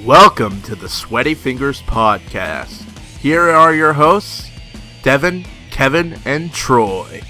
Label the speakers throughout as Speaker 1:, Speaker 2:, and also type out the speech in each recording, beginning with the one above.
Speaker 1: Welcome to the Sweaty Fingers Podcast. Here are your hosts, Devin, Kevin, and Troy.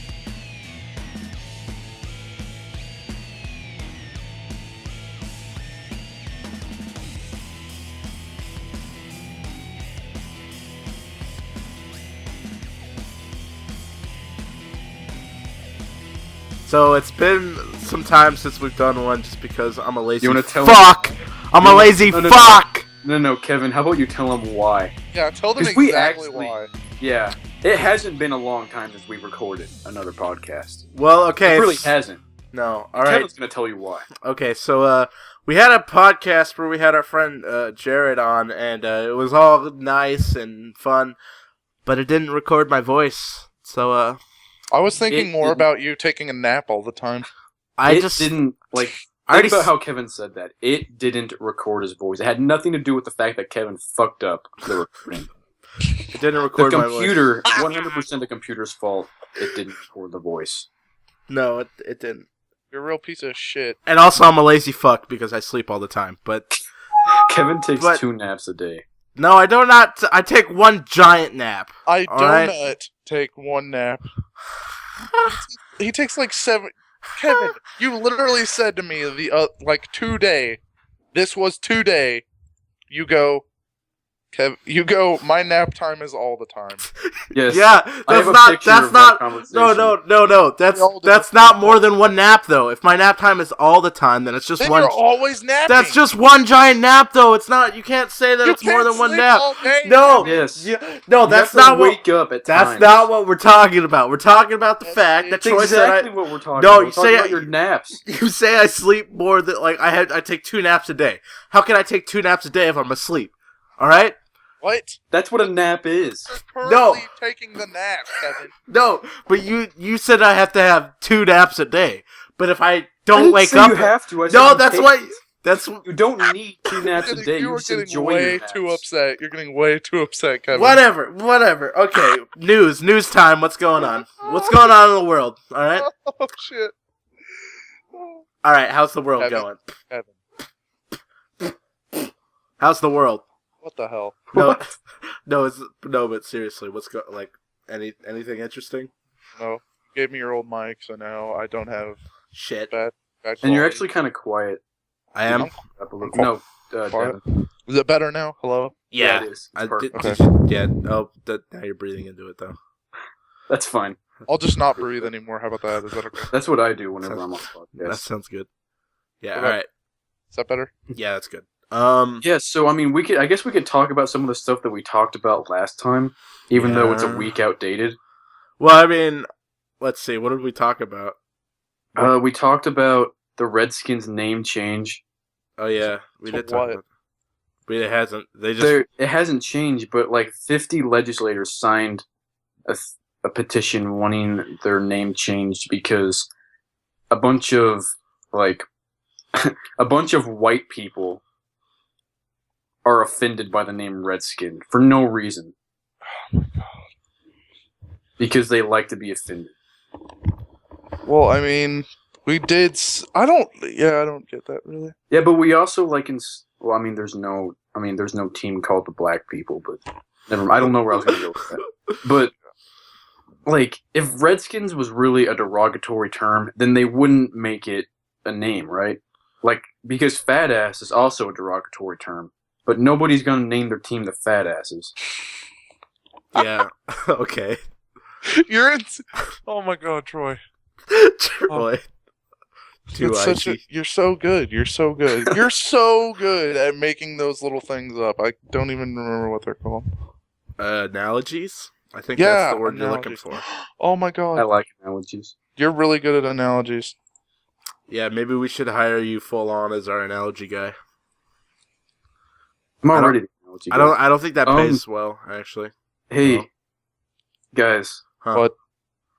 Speaker 1: So it's been some time since we've done one just because I'm a lazy fuck! I'm a lazy fuck!
Speaker 2: No, Kevin, how about you tell them why?
Speaker 3: Yeah, tell them exactly why.
Speaker 2: Yeah, it hasn't been a long time since we recorded another podcast.
Speaker 1: Well, okay.
Speaker 2: It really hasn't.
Speaker 1: No, alright.
Speaker 2: Kevin's gonna tell you why.
Speaker 1: Okay, so, we had a podcast where we had our friend, Jared on, and, it was all nice and fun, but it didn't record my voice, so,
Speaker 3: I was thinking more about you taking a nap all the time.
Speaker 2: Think about how Kevin said that. It didn't record his voice. It had nothing to do with the fact that Kevin fucked up the recording.
Speaker 1: It didn't record my voice.
Speaker 2: The computer, 100% the computer's fault. It didn't record the voice.
Speaker 1: No, it didn't.
Speaker 3: You're a real piece of shit.
Speaker 1: And also, I'm a lazy fuck because I sleep all the time, but...
Speaker 2: Kevin takes 2 naps a day.
Speaker 1: No, I do not. I take one giant nap.
Speaker 3: I do not take one nap. He takes like 7... Kevin, you literally said to me today, this was today, you go, my nap time is all the time.
Speaker 2: Yes.
Speaker 1: Yeah, that's not more than one nap though. If my nap time is all the time, then it's just one.
Speaker 3: You're always napping.
Speaker 1: That's just one giant nap though. It's not. You can't say that it's more than one nap. No.
Speaker 2: Yes.
Speaker 1: No, that's not what.
Speaker 2: Wake up at
Speaker 1: That's
Speaker 2: times.
Speaker 1: not what we're talking about. We're talking about the fact that Troy said
Speaker 2: exactly what we're talking about.
Speaker 1: No, you say
Speaker 2: about your naps.
Speaker 1: You say I sleep more than I take 2 naps a day. How can I take 2 naps a day if I'm asleep? All right.
Speaker 3: What?
Speaker 2: That's what a nap is.
Speaker 3: You're currently taking the nap, Kevin.
Speaker 1: No, but you said I have to have 2 naps a day. But if I don't wake up,
Speaker 2: you have to. You don't need 2 naps a day.
Speaker 3: You're getting way too upset. You're getting way too upset, Kevin.
Speaker 1: Whatever. Okay, news time. What's going on? What's going on in the world? All right.
Speaker 3: Oh shit.
Speaker 1: All right. How's the world going?
Speaker 3: Kevin.
Speaker 1: How's the world?
Speaker 3: What the hell?
Speaker 1: No, but seriously, anything interesting?
Speaker 3: No, you gave me your old mic, so now I don't have
Speaker 1: shit.
Speaker 3: Bad
Speaker 2: and you're actually kind of quiet.
Speaker 1: I am.
Speaker 2: No,
Speaker 3: is it better now? Hello?
Speaker 1: Yeah,
Speaker 2: it is.
Speaker 1: Yeah. Oh, now you're breathing into it though.
Speaker 2: That's fine.
Speaker 3: I'll just not breathe anymore. How about that? Is that okay?
Speaker 2: That's what I do whenever I'm on podcast.
Speaker 1: That sounds good. Yeah. All right.
Speaker 3: Is that better?
Speaker 1: Yeah, that's good.
Speaker 2: Yeah, so I mean, I guess we could talk about some of the stuff that we talked about last time, even though it's a week outdated.
Speaker 1: Well, I mean, let's see. What did we talk about?
Speaker 2: We talked about the Redskins name change.
Speaker 1: Oh yeah, we did talk about. But it hasn't.
Speaker 2: It hasn't changed, but 50 legislators signed a petition wanting their name changed because a bunch of white people are offended by the name Redskin for no reason. Because they like to be offended.
Speaker 3: Well, I mean, we did... I don't get that, really.
Speaker 2: Yeah, but we also, there's no team called the Black People, but... Never mind, I don't know where I was going to go with that. But, if Redskins was really a derogatory term, then they wouldn't make it a name, right? Because fat ass is also a derogatory term. But nobody's going to name their team the Fat Asses.
Speaker 1: Yeah. Okay.
Speaker 3: Oh my god, Troy.
Speaker 1: Troy.
Speaker 3: You're so good. You're so good. You're so good at making those little things up. I don't even remember what they're called.
Speaker 1: Analogies? I think that's the word you're looking for.
Speaker 3: Oh my god.
Speaker 2: I like analogies.
Speaker 3: You're really good at analogies.
Speaker 1: Yeah, maybe we should hire you full on as our analogy guy.
Speaker 2: I'm already the analogy guy.
Speaker 1: I don't think that pays well, actually.
Speaker 2: Hey, guys.
Speaker 1: Huh.
Speaker 3: What?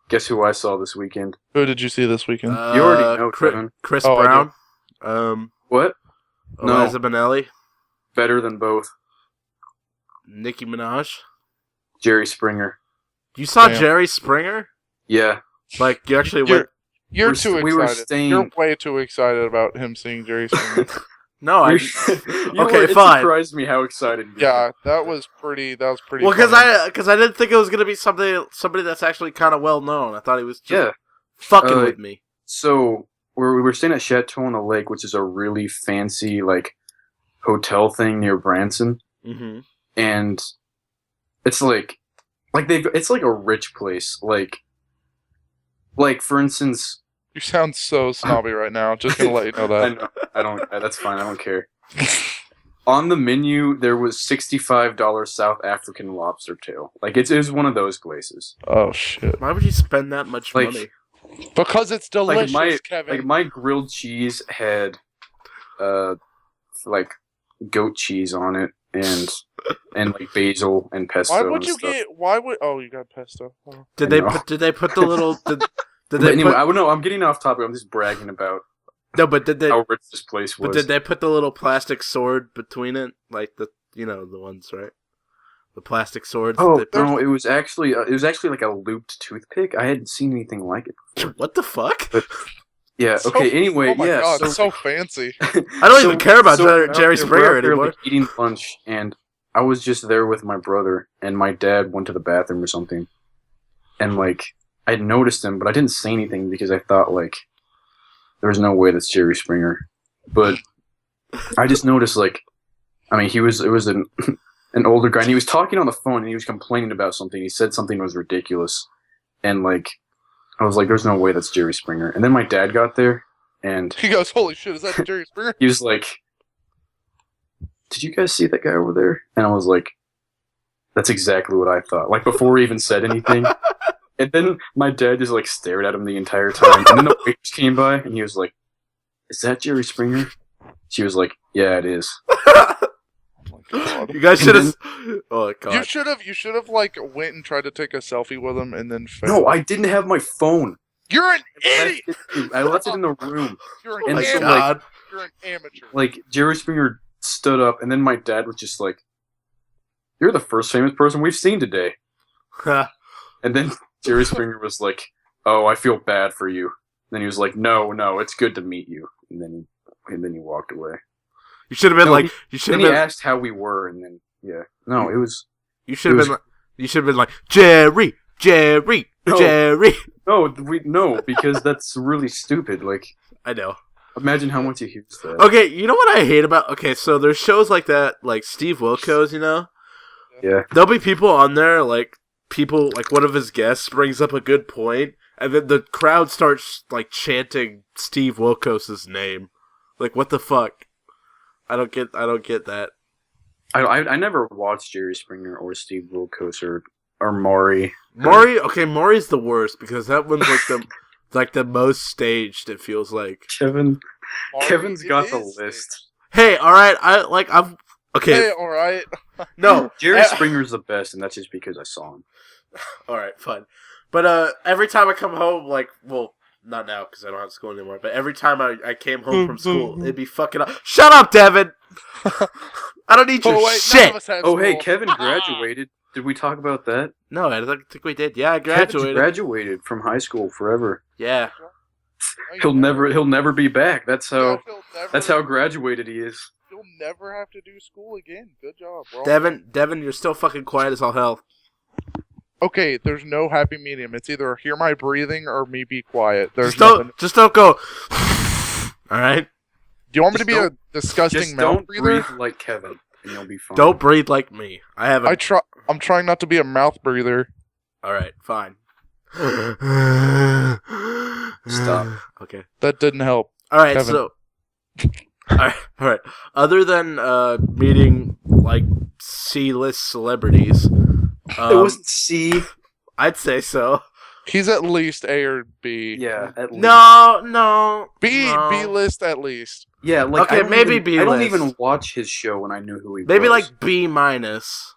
Speaker 2: Guess who I saw this weekend?
Speaker 3: Who did you see this weekend?
Speaker 2: You already know, Kevin.
Speaker 1: Chris Brown.
Speaker 2: What?
Speaker 1: Eliza Minnelli.
Speaker 2: Better than both.
Speaker 1: Nicki Minaj.
Speaker 2: Jerry Springer.
Speaker 1: You saw Jerry Springer?
Speaker 2: Yeah.
Speaker 1: You actually went...
Speaker 3: You're too excited. You're way too excited about him seeing Jerry Springer.
Speaker 1: No, I. Okay,
Speaker 2: It
Speaker 1: fine.
Speaker 2: surprised me how excited you
Speaker 3: Yeah, that was pretty. Well,
Speaker 1: Because
Speaker 3: funny.
Speaker 1: I didn't think it was gonna be somebody that's actually kind of well known. I thought he was just
Speaker 2: Yeah.
Speaker 1: fucking with me.
Speaker 2: So we were staying at Chateau on the Lake, which is a really fancy like hotel thing near Branson,
Speaker 1: Mm-hmm.
Speaker 2: and it's it's like a rich place. Like for instance,
Speaker 3: You sound so snobby right now. Just gonna let you know
Speaker 2: I
Speaker 3: that.
Speaker 2: know, I don't. That's fine. I don't care. On the menu, there was $65 South African lobster tail. Like it was one of those places.
Speaker 3: Oh shit!
Speaker 1: Why would you spend that much
Speaker 2: Like,
Speaker 1: money?
Speaker 3: Because it's delicious, Kevin.
Speaker 2: Like my grilled cheese had, like goat cheese on it and like basil and pesto.
Speaker 3: Why would
Speaker 2: and
Speaker 3: you
Speaker 2: stuff.
Speaker 3: get? Why would? Oh, you got pesto. Oh.
Speaker 1: Did
Speaker 2: I
Speaker 1: they
Speaker 2: know.
Speaker 1: put? Did they put the little? Did
Speaker 2: But
Speaker 1: they
Speaker 2: anyway,
Speaker 1: put?
Speaker 2: I would know. I'm getting off topic. I'm just bragging about
Speaker 1: No, but did they?
Speaker 2: how rich this place was.
Speaker 1: But did they put the little plastic sword between it, like the the ones, right? The plastic swords.
Speaker 2: Oh
Speaker 1: that they
Speaker 2: no! It was actually like a looped toothpick. I hadn't seen anything like it before.
Speaker 1: What the fuck?
Speaker 2: Yeah.
Speaker 3: So-
Speaker 2: Okay. Anyway.
Speaker 3: Oh my
Speaker 2: yeah.
Speaker 3: god,
Speaker 2: so,
Speaker 3: so fancy.
Speaker 1: I don't even care about
Speaker 2: we're out
Speaker 1: Jerry
Speaker 2: there-
Speaker 1: Springer
Speaker 2: we're out there,
Speaker 1: anymore.
Speaker 2: like, eating lunch, and I was just there with my brother, and my dad went to the bathroom or something, and like I noticed him, but I didn't say anything because I thought like there was no way that's Jerry Springer, but I just noticed like, I mean, it was an an older guy, and he was talking on the phone, and he was complaining about something. He said something was ridiculous, and like I was like, "There's no way that's Jerry Springer." And then my dad got there, and
Speaker 3: He goes, "Holy shit, is that Jerry Springer?"
Speaker 2: he was like, "Did you guys see that guy over there?" And I was like, "That's exactly what I thought." Like before he even said anything. And then my dad just like stared at him the entire time. And then the waitress came by, and he was like, "Is that Jerry Springer?" She was like, "Yeah, it is."
Speaker 3: Oh my god.
Speaker 1: You guys should have. Oh god.
Speaker 3: You should have like went and tried to take a selfie with him and then failed.
Speaker 2: No, I didn't have my phone.
Speaker 3: You're an idiot.
Speaker 2: I left it in the room.
Speaker 3: You're
Speaker 1: Oh
Speaker 3: an
Speaker 1: my
Speaker 2: and so,
Speaker 3: amateur.
Speaker 2: like,
Speaker 1: god.
Speaker 3: You're an amateur.
Speaker 2: Like Jerry Springer stood up, and then my dad was just like, "You're the first famous person we've seen today." And then Jerry Springer was like, "Oh, I feel bad for you." And then he was like, "No, it's good to meet you." And then he walked away.
Speaker 1: You should have been
Speaker 2: No,
Speaker 1: like. You should
Speaker 2: Then
Speaker 1: have
Speaker 2: he
Speaker 1: been.
Speaker 2: asked how we were, and then no, it was
Speaker 1: You should have
Speaker 2: it was-
Speaker 1: been. You should have been like Jerry,
Speaker 2: No.
Speaker 1: Jerry.
Speaker 2: no, because that's really stupid. Like,
Speaker 1: I know.
Speaker 2: imagine how much he hears that.
Speaker 1: Okay, you know what I hate about? Okay, so there's shows like that, like Steve Wilkos.
Speaker 2: Yeah,
Speaker 1: There'll be people on there, like one of his guests brings up a good point, and then the crowd starts like chanting Steve Wilkos' name. Like, what the fuck? I don't get that.
Speaker 2: I never watched Jerry Springer or Steve Wilkos or Maury.
Speaker 1: Maury's the worst because that one's like the most staged. It feels like.
Speaker 2: Kevin's
Speaker 3: It
Speaker 2: got the
Speaker 3: is
Speaker 2: list.
Speaker 1: Hey, all right, I'm okay.
Speaker 3: Hey, all right.
Speaker 1: No,
Speaker 2: Jerry Springer's the best, and that's just because I saw him.
Speaker 1: all right, fine. But every time I come home, like, well, not now because I don't have school anymore. But every time I came home from school, it'd be fucking up. Shut up, Devin. I don't need your
Speaker 3: Oh wait, none
Speaker 1: shit.
Speaker 3: of us had
Speaker 2: Oh, hey,
Speaker 3: school.
Speaker 2: Kevin graduated. Did we talk about that?
Speaker 1: No, I don't think we did. Yeah, I
Speaker 2: Kevin's
Speaker 1: graduated.
Speaker 2: graduated from high school forever.
Speaker 1: Yeah.
Speaker 3: No, you
Speaker 2: He'll never be back. That's how
Speaker 3: Yeah,
Speaker 2: that's how graduated he is.
Speaker 3: You'll never have to do school again. Good job, bro.
Speaker 1: Devin, you're still fucking quiet as all hell.
Speaker 3: Okay, there's no happy medium. It's either hear my breathing or me be quiet. There's
Speaker 1: Just don't go. All right.
Speaker 3: Do you want me
Speaker 2: Just
Speaker 3: to be a
Speaker 2: don't-
Speaker 3: disgusting
Speaker 2: Just
Speaker 3: mouth
Speaker 2: don't
Speaker 3: breather?
Speaker 2: breathe like Kevin, and you'll be fine.
Speaker 1: Don't breathe like me. I have a.
Speaker 3: I'm trying not to be a mouth breather.
Speaker 1: All right, fine.
Speaker 2: Stop.
Speaker 1: Okay.
Speaker 3: That didn't help.
Speaker 1: All right.
Speaker 3: Kevin.
Speaker 1: So. All right. Other than meeting like C-list celebrities,
Speaker 2: It wasn't C.
Speaker 1: I'd say so.
Speaker 3: He's at least A or B.
Speaker 2: Yeah, at least.
Speaker 1: No.
Speaker 3: B
Speaker 1: no.
Speaker 3: list at least.
Speaker 2: Yeah, like
Speaker 1: Okay,
Speaker 2: I don't
Speaker 1: maybe
Speaker 2: even,
Speaker 1: B
Speaker 2: I don't
Speaker 1: list.
Speaker 2: even watch his show when I knew who he
Speaker 1: Maybe
Speaker 2: was.
Speaker 1: like B minus.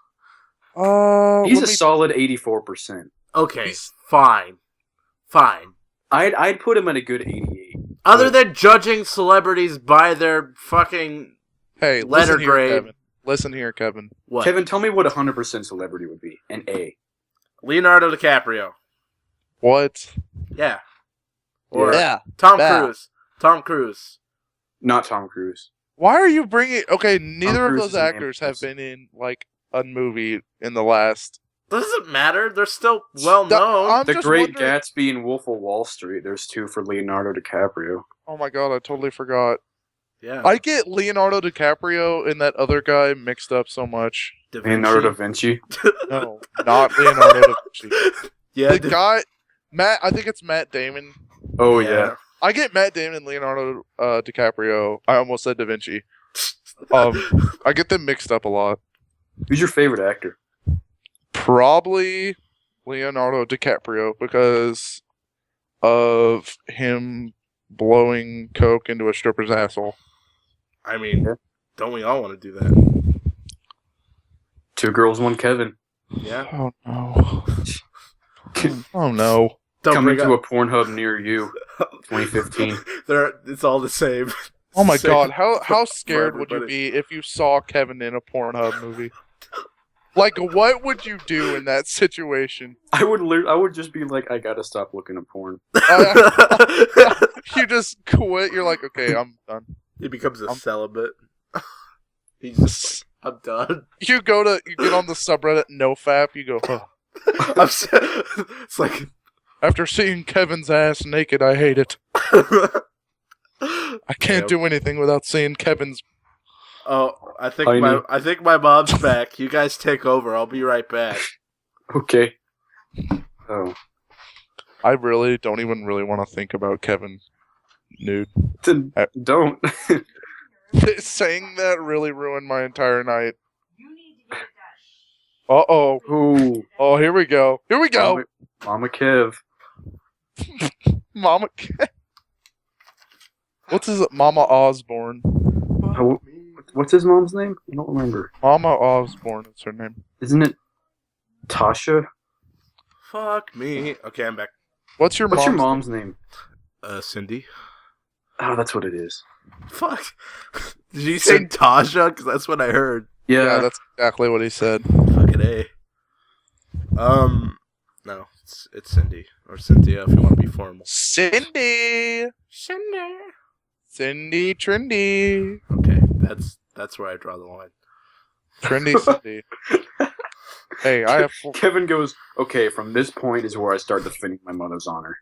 Speaker 2: He's a solid 84%.
Speaker 1: Okay, fine.
Speaker 2: I'd put him at a good 88.
Speaker 1: Other than judging celebrities by their fucking
Speaker 3: Hey,
Speaker 1: letter
Speaker 3: listen here,
Speaker 1: grade.
Speaker 3: Kevin. Listen here, Kevin.
Speaker 1: what?
Speaker 2: Kevin, tell me what 100% celebrity would be. An A.
Speaker 1: Leonardo DiCaprio.
Speaker 3: What?
Speaker 1: Yeah. Or
Speaker 3: Yeah.
Speaker 1: Tom
Speaker 3: Yeah.
Speaker 1: Cruise. Tom Cruise.
Speaker 2: Not Tom Cruise.
Speaker 3: Why are you bringing? Okay, neither of
Speaker 2: Cruise
Speaker 3: those
Speaker 2: is an
Speaker 3: actors have
Speaker 2: Ambrose.
Speaker 3: been in like a movie in the last.
Speaker 1: Doesn't matter. They're still well
Speaker 3: The-
Speaker 1: known.
Speaker 3: I'm
Speaker 2: The
Speaker 3: just
Speaker 2: Great
Speaker 3: wondering-
Speaker 2: Gatsby and Wolf of Wall Street. There's 2 for Leonardo DiCaprio.
Speaker 3: Oh my god, I totally forgot.
Speaker 1: Yeah.
Speaker 3: I get Leonardo DiCaprio and that other guy mixed up so much.
Speaker 1: Da Vinci.
Speaker 2: Leonardo da Vinci.
Speaker 3: No, not Leonardo da Vinci.
Speaker 1: Yeah.
Speaker 3: The guy, Matt. I think it's Matt Damon.
Speaker 2: Oh yeah.
Speaker 3: I get Matt Damon and Leonardo DiCaprio. I almost said Da Vinci. I get them mixed up a lot.
Speaker 2: Who's your favorite actor?
Speaker 3: Probably Leonardo DiCaprio because of him blowing coke into a stripper's asshole.
Speaker 1: I mean, don't we all want to do that?
Speaker 2: 2 Girls, 1 Kevin.
Speaker 1: Yeah.
Speaker 3: Oh no. Oh no.
Speaker 1: Don't
Speaker 2: Coming
Speaker 1: bring
Speaker 2: to a
Speaker 1: up-
Speaker 2: Pornhub near you. 2015.
Speaker 1: It's all the same.
Speaker 3: Oh my
Speaker 1: Same
Speaker 3: god, how
Speaker 1: for
Speaker 3: scared would you
Speaker 1: everybody.
Speaker 3: be if you saw Kevin in a Pornhub movie? Like, what would you do in that situation?
Speaker 2: I would just be like, I gotta stop looking at porn.
Speaker 3: You just quit. You're like, okay, I'm done.
Speaker 1: He becomes a celibate. He's just like, I'm done.
Speaker 3: You get on the subreddit NoFap. You go, huh.
Speaker 1: It's like
Speaker 3: After seeing Kevin's ass naked, I hate it. I can't
Speaker 1: Yep.
Speaker 3: do anything without seeing Kevin's.
Speaker 1: Oh, I think
Speaker 2: Tiny.
Speaker 1: I think my mom's back. You guys take over. I'll be right back.
Speaker 2: Okay. Oh.
Speaker 3: I really don't even really want to think about Kevin nude.
Speaker 2: Then don't.
Speaker 3: Saying that really ruined my entire night. Uh-oh.
Speaker 2: Ooh.
Speaker 3: Oh, here we go. Here we go.
Speaker 2: Mama Kev.
Speaker 3: Mama. What's his Mama Osborne?
Speaker 2: Oh, what's his mom's name? I don't remember.
Speaker 3: Mama Osborne is her name.
Speaker 2: Isn't it Tasha?
Speaker 1: Fuck me. Okay, I'm back.
Speaker 3: What's your
Speaker 2: What's your
Speaker 3: mom's
Speaker 2: mom's name?
Speaker 1: Cindy.
Speaker 2: Oh, that's what it is.
Speaker 1: Fuck. Did you say Tasha? Because that's what I heard.
Speaker 3: Yeah, that's exactly what he said.
Speaker 1: Fucking A. No, it's Cindy or Cynthia if you want to be formal.
Speaker 3: Cindy. Cindy Trendy.
Speaker 1: Okay, that's where I draw the line.
Speaker 3: Trendy Cindy. Hey, I have full...
Speaker 2: Kevin goes, okay, from this point is where I start defending my mother's honor.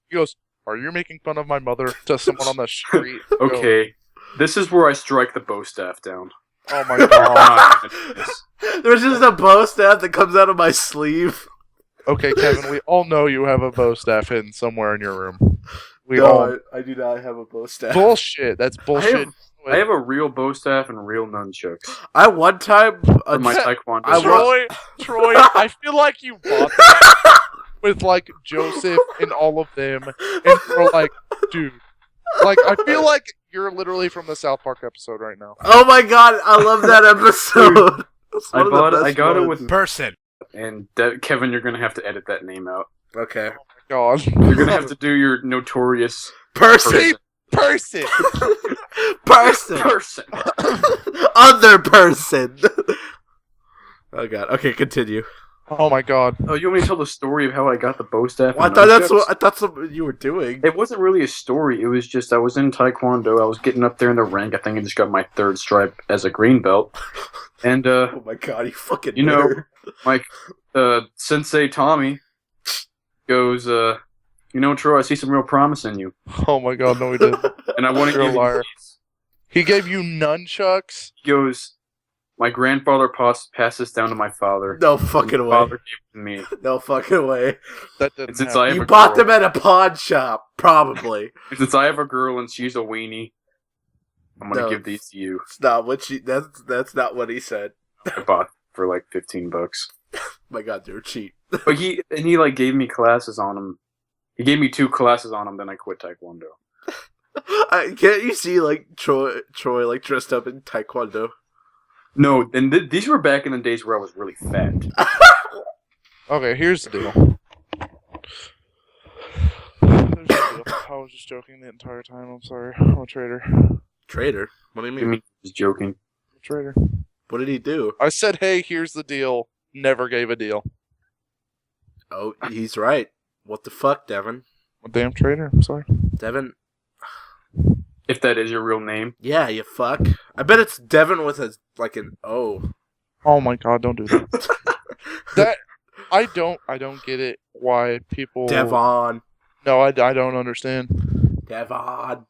Speaker 3: He goes, are you making fun of my mother to someone on the street? I go,
Speaker 2: Okay, this is where I strike the bow staff down.
Speaker 3: oh my
Speaker 2: I'm
Speaker 3: god.
Speaker 2: not gonna do this.
Speaker 1: There's just a bow staff that comes out of my sleeve.
Speaker 3: Okay, Kevin, we all know you have a bow staff hidden somewhere in your room. We all...
Speaker 1: No, I do not have a bow staff.
Speaker 3: Bullshit. That's bullshit.
Speaker 2: I have a real bow staff and real nunchucks
Speaker 1: I one time
Speaker 2: for my taekwondo.
Speaker 1: I wa-
Speaker 3: Troy, I feel like you bought that with like Joseph and all of them, and we're like, dude, like I feel like you're literally from the South Park episode right now.
Speaker 1: Oh my god, I love that episode. That's
Speaker 2: I
Speaker 1: one of the
Speaker 2: bought it. I
Speaker 1: best
Speaker 2: got it
Speaker 1: ones.
Speaker 2: with
Speaker 1: person.
Speaker 2: and Kevin. You're gonna have to edit that name out.
Speaker 1: Okay,
Speaker 3: God,
Speaker 2: You're gonna have to do your notorious
Speaker 1: person,
Speaker 3: person.
Speaker 1: person,
Speaker 2: person.
Speaker 1: other person. Oh god. Okay, continue.
Speaker 3: Oh my God.
Speaker 2: Oh, you want me to tell the story of how I got the bow staff?
Speaker 1: Well, I
Speaker 2: and
Speaker 1: thought that's
Speaker 2: nunchucks?
Speaker 1: what you were doing.
Speaker 2: It wasn't really a story. It was just I was in Taekwondo. I was getting up there in the rank. I think I just got my 3rd stripe as a green belt. And
Speaker 1: Oh my god, you fucking
Speaker 2: You know-
Speaker 1: nerd.
Speaker 2: my Sensei Tommy goes, Troy, I see some real promise in you,
Speaker 3: Oh my God. No, he didn't.
Speaker 2: and I want to
Speaker 3: You're a
Speaker 2: give you
Speaker 3: liar.
Speaker 2: these."
Speaker 3: He gave you nunchucks.
Speaker 2: He goes, my grandfather passed this down to my father.
Speaker 1: No
Speaker 2: and
Speaker 1: fucking
Speaker 2: my
Speaker 1: way.
Speaker 2: father gave it to me.
Speaker 1: No fucking way.
Speaker 3: That didn't
Speaker 2: And since
Speaker 3: happen.
Speaker 2: I have
Speaker 1: You
Speaker 2: a
Speaker 1: bought
Speaker 2: girl,
Speaker 1: them at a pawn shop, probably.
Speaker 2: and since I have a girl and she's a weenie, I'm gonna
Speaker 1: No.
Speaker 2: give these to you.
Speaker 1: It's not what she. That's not what he said.
Speaker 2: I bought for like $15.
Speaker 1: My god, they're cheap.
Speaker 2: But he like gave me classes on them. He gave me 2 classes on them. Then I quit Taekwondo.
Speaker 1: Can't you see like Troy like dressed up in taekwondo?
Speaker 2: No, and these were back in the days where I was really fat.
Speaker 3: Okay, here's the deal. There's the deal. I was just joking the entire time. I'm sorry. I'm a traitor.
Speaker 1: Traitor? What do you
Speaker 2: I
Speaker 1: mean?
Speaker 2: mean, just joking.
Speaker 3: I'm a traitor.
Speaker 1: What did he do?
Speaker 3: I said, hey, here's the deal. Never gave a deal.
Speaker 1: Oh, he's right. What the fuck, Devin?
Speaker 3: I'm a damn traitor. I'm sorry.
Speaker 1: Devin,
Speaker 2: If that is your real name.
Speaker 1: Yeah, you fuck. I bet it's Devin with an O.
Speaker 3: Oh my god, don't do that. That I don't get it. Why people?
Speaker 1: Devon.
Speaker 3: No, I don't understand.
Speaker 1: Devon.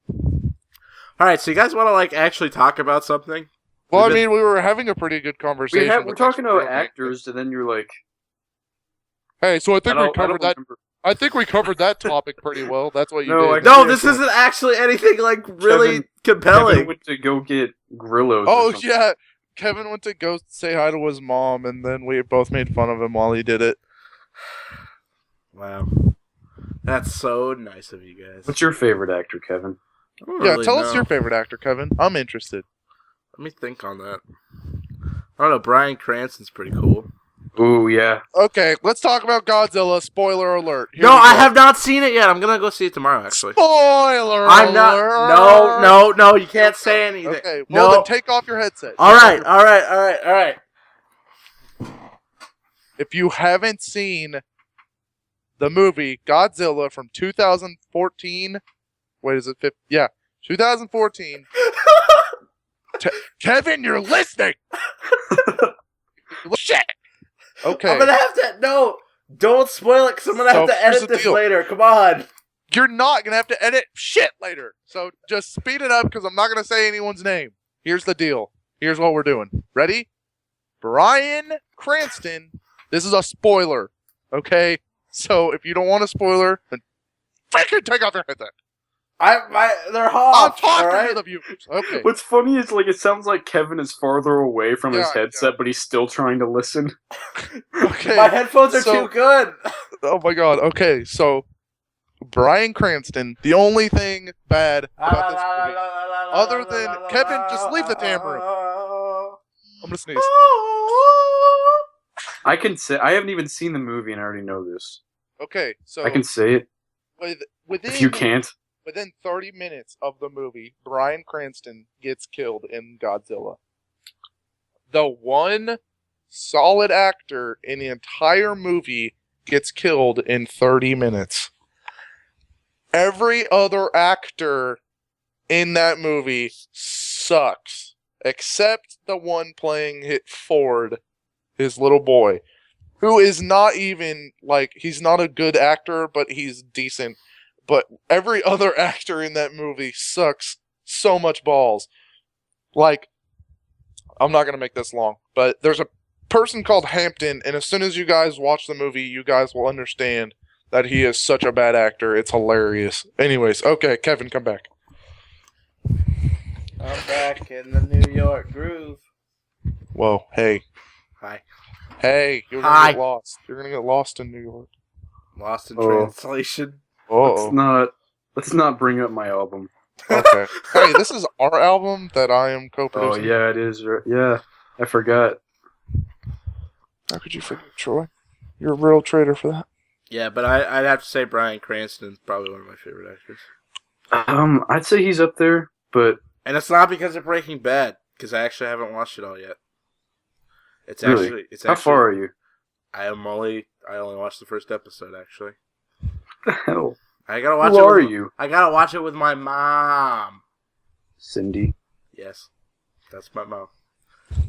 Speaker 1: All right, so you guys want to like actually talk about something?
Speaker 3: Well,
Speaker 1: We've
Speaker 3: I
Speaker 1: been-
Speaker 3: mean, we were having a pretty good conversation.
Speaker 2: We're talking about actors, and then you're like,
Speaker 3: Hey, so I think we
Speaker 2: I don't
Speaker 3: covered that.
Speaker 2: remember.
Speaker 3: I think we covered that topic pretty well. That's what you
Speaker 2: No,
Speaker 3: did.
Speaker 1: No, this isn't actually anything like really compelling.
Speaker 2: Kevin went to go get Grillos. or
Speaker 3: Oh
Speaker 2: something.
Speaker 3: yeah, Kevin went to go say hi to his mom, and then we both made fun of him while he did it.
Speaker 1: Wow, that's so nice of you guys.
Speaker 2: What's your favorite actor, Kevin?
Speaker 1: I don't
Speaker 3: Yeah,
Speaker 1: really
Speaker 3: tell us
Speaker 1: know.
Speaker 3: your favorite actor, Kevin. I'm interested.
Speaker 1: Let me think on that. I don't know. Bryan Cranston's pretty cool.
Speaker 2: Ooh, yeah.
Speaker 3: Okay, let's talk about Godzilla. Spoiler alert. Here
Speaker 1: No,
Speaker 3: we
Speaker 1: I
Speaker 3: go.
Speaker 1: have not seen it yet. I'm gonna go see it tomorrow. Actually,
Speaker 3: Spoiler
Speaker 1: I'm not.
Speaker 3: alert.
Speaker 1: No. You can't say anything.
Speaker 3: Okay, well
Speaker 1: no.
Speaker 3: then take off your headset.
Speaker 1: All right.
Speaker 3: If you haven't seen the movie Godzilla from 2014, wait, is it 50? Yeah, 2014. Kevin, you're listening. Shit. Okay,
Speaker 1: I'm gonna have to. No, don't spoil it because I'm gonna have
Speaker 3: So,
Speaker 1: to
Speaker 3: here's
Speaker 1: edit
Speaker 3: the
Speaker 1: this
Speaker 3: deal.
Speaker 1: later. Come on.
Speaker 3: you're not gonna have to edit shit later. So just speed it up because I'm not gonna say anyone's name. Here's the deal. Here's what we're doing. Ready? Bryan Cranston. This is a spoiler. Okay? So if you don't want a spoiler, then freaking take off your headset.
Speaker 1: They're
Speaker 3: I'm
Speaker 1: hot.
Speaker 3: talking
Speaker 1: all right?
Speaker 3: to the viewers. Okay.
Speaker 2: What's funny is like it sounds like Kevin is farther away from his
Speaker 3: Yeah,
Speaker 2: headset, but he's still trying to listen.
Speaker 3: Okay.
Speaker 1: My headphones are
Speaker 3: So-
Speaker 1: too good.
Speaker 3: Oh my god. Okay, so Bryan Cranston, the only thing bad about this movie, other than Kevin, just leave the damn room. I'm gonna sneeze.
Speaker 2: I can say I haven't even seen the movie and I already know this.
Speaker 3: Okay, so
Speaker 2: I can say it
Speaker 3: within
Speaker 2: if you can't.
Speaker 3: within 30 minutes of the movie, Bryan Cranston gets killed in Godzilla. The one solid actor in the entire movie gets killed in 30 minutes. Every other actor in that movie sucks, except the one playing Ford, his little boy, who is not even, like, he's not a good actor, but he's decent. But every other actor in that movie sucks so much balls. Like, I'm not going to make this long, but there's a person called Hampton, and as soon as you guys watch the movie, you guys will understand that he is such a bad actor. It's hilarious. Anyways, okay, Kevin, come back.
Speaker 1: I'm back in the New York groove.
Speaker 3: Whoa, hey.
Speaker 1: Hi.
Speaker 3: Hey, you're
Speaker 1: Hi.
Speaker 3: going to get lost. You're going to get lost in New York.
Speaker 1: Lost in
Speaker 2: Oh.
Speaker 1: translation.
Speaker 2: Let's not bring up my album.
Speaker 3: Okay. Hey, this is our album that I am
Speaker 2: Oh
Speaker 3: co-producing.
Speaker 2: yeah, it is. Yeah, I forgot.
Speaker 3: How could you forget, Troy? You're a real traitor for that.
Speaker 1: Yeah, but I'd have to say Bryan Cranston's probably one of my favorite actors.
Speaker 2: I'd say he's up there, but
Speaker 1: And it's not because of Breaking Bad, because I actually haven't watched it all yet. It's
Speaker 2: Really?
Speaker 1: it's
Speaker 2: how far are you?
Speaker 1: I only watched the first episode actually.
Speaker 2: The hell?
Speaker 1: I gotta watch
Speaker 2: Who
Speaker 1: it.
Speaker 2: are
Speaker 1: with,
Speaker 2: you?
Speaker 1: I gotta watch it with my mom.
Speaker 2: Cindy.
Speaker 1: Yes, that's my mom.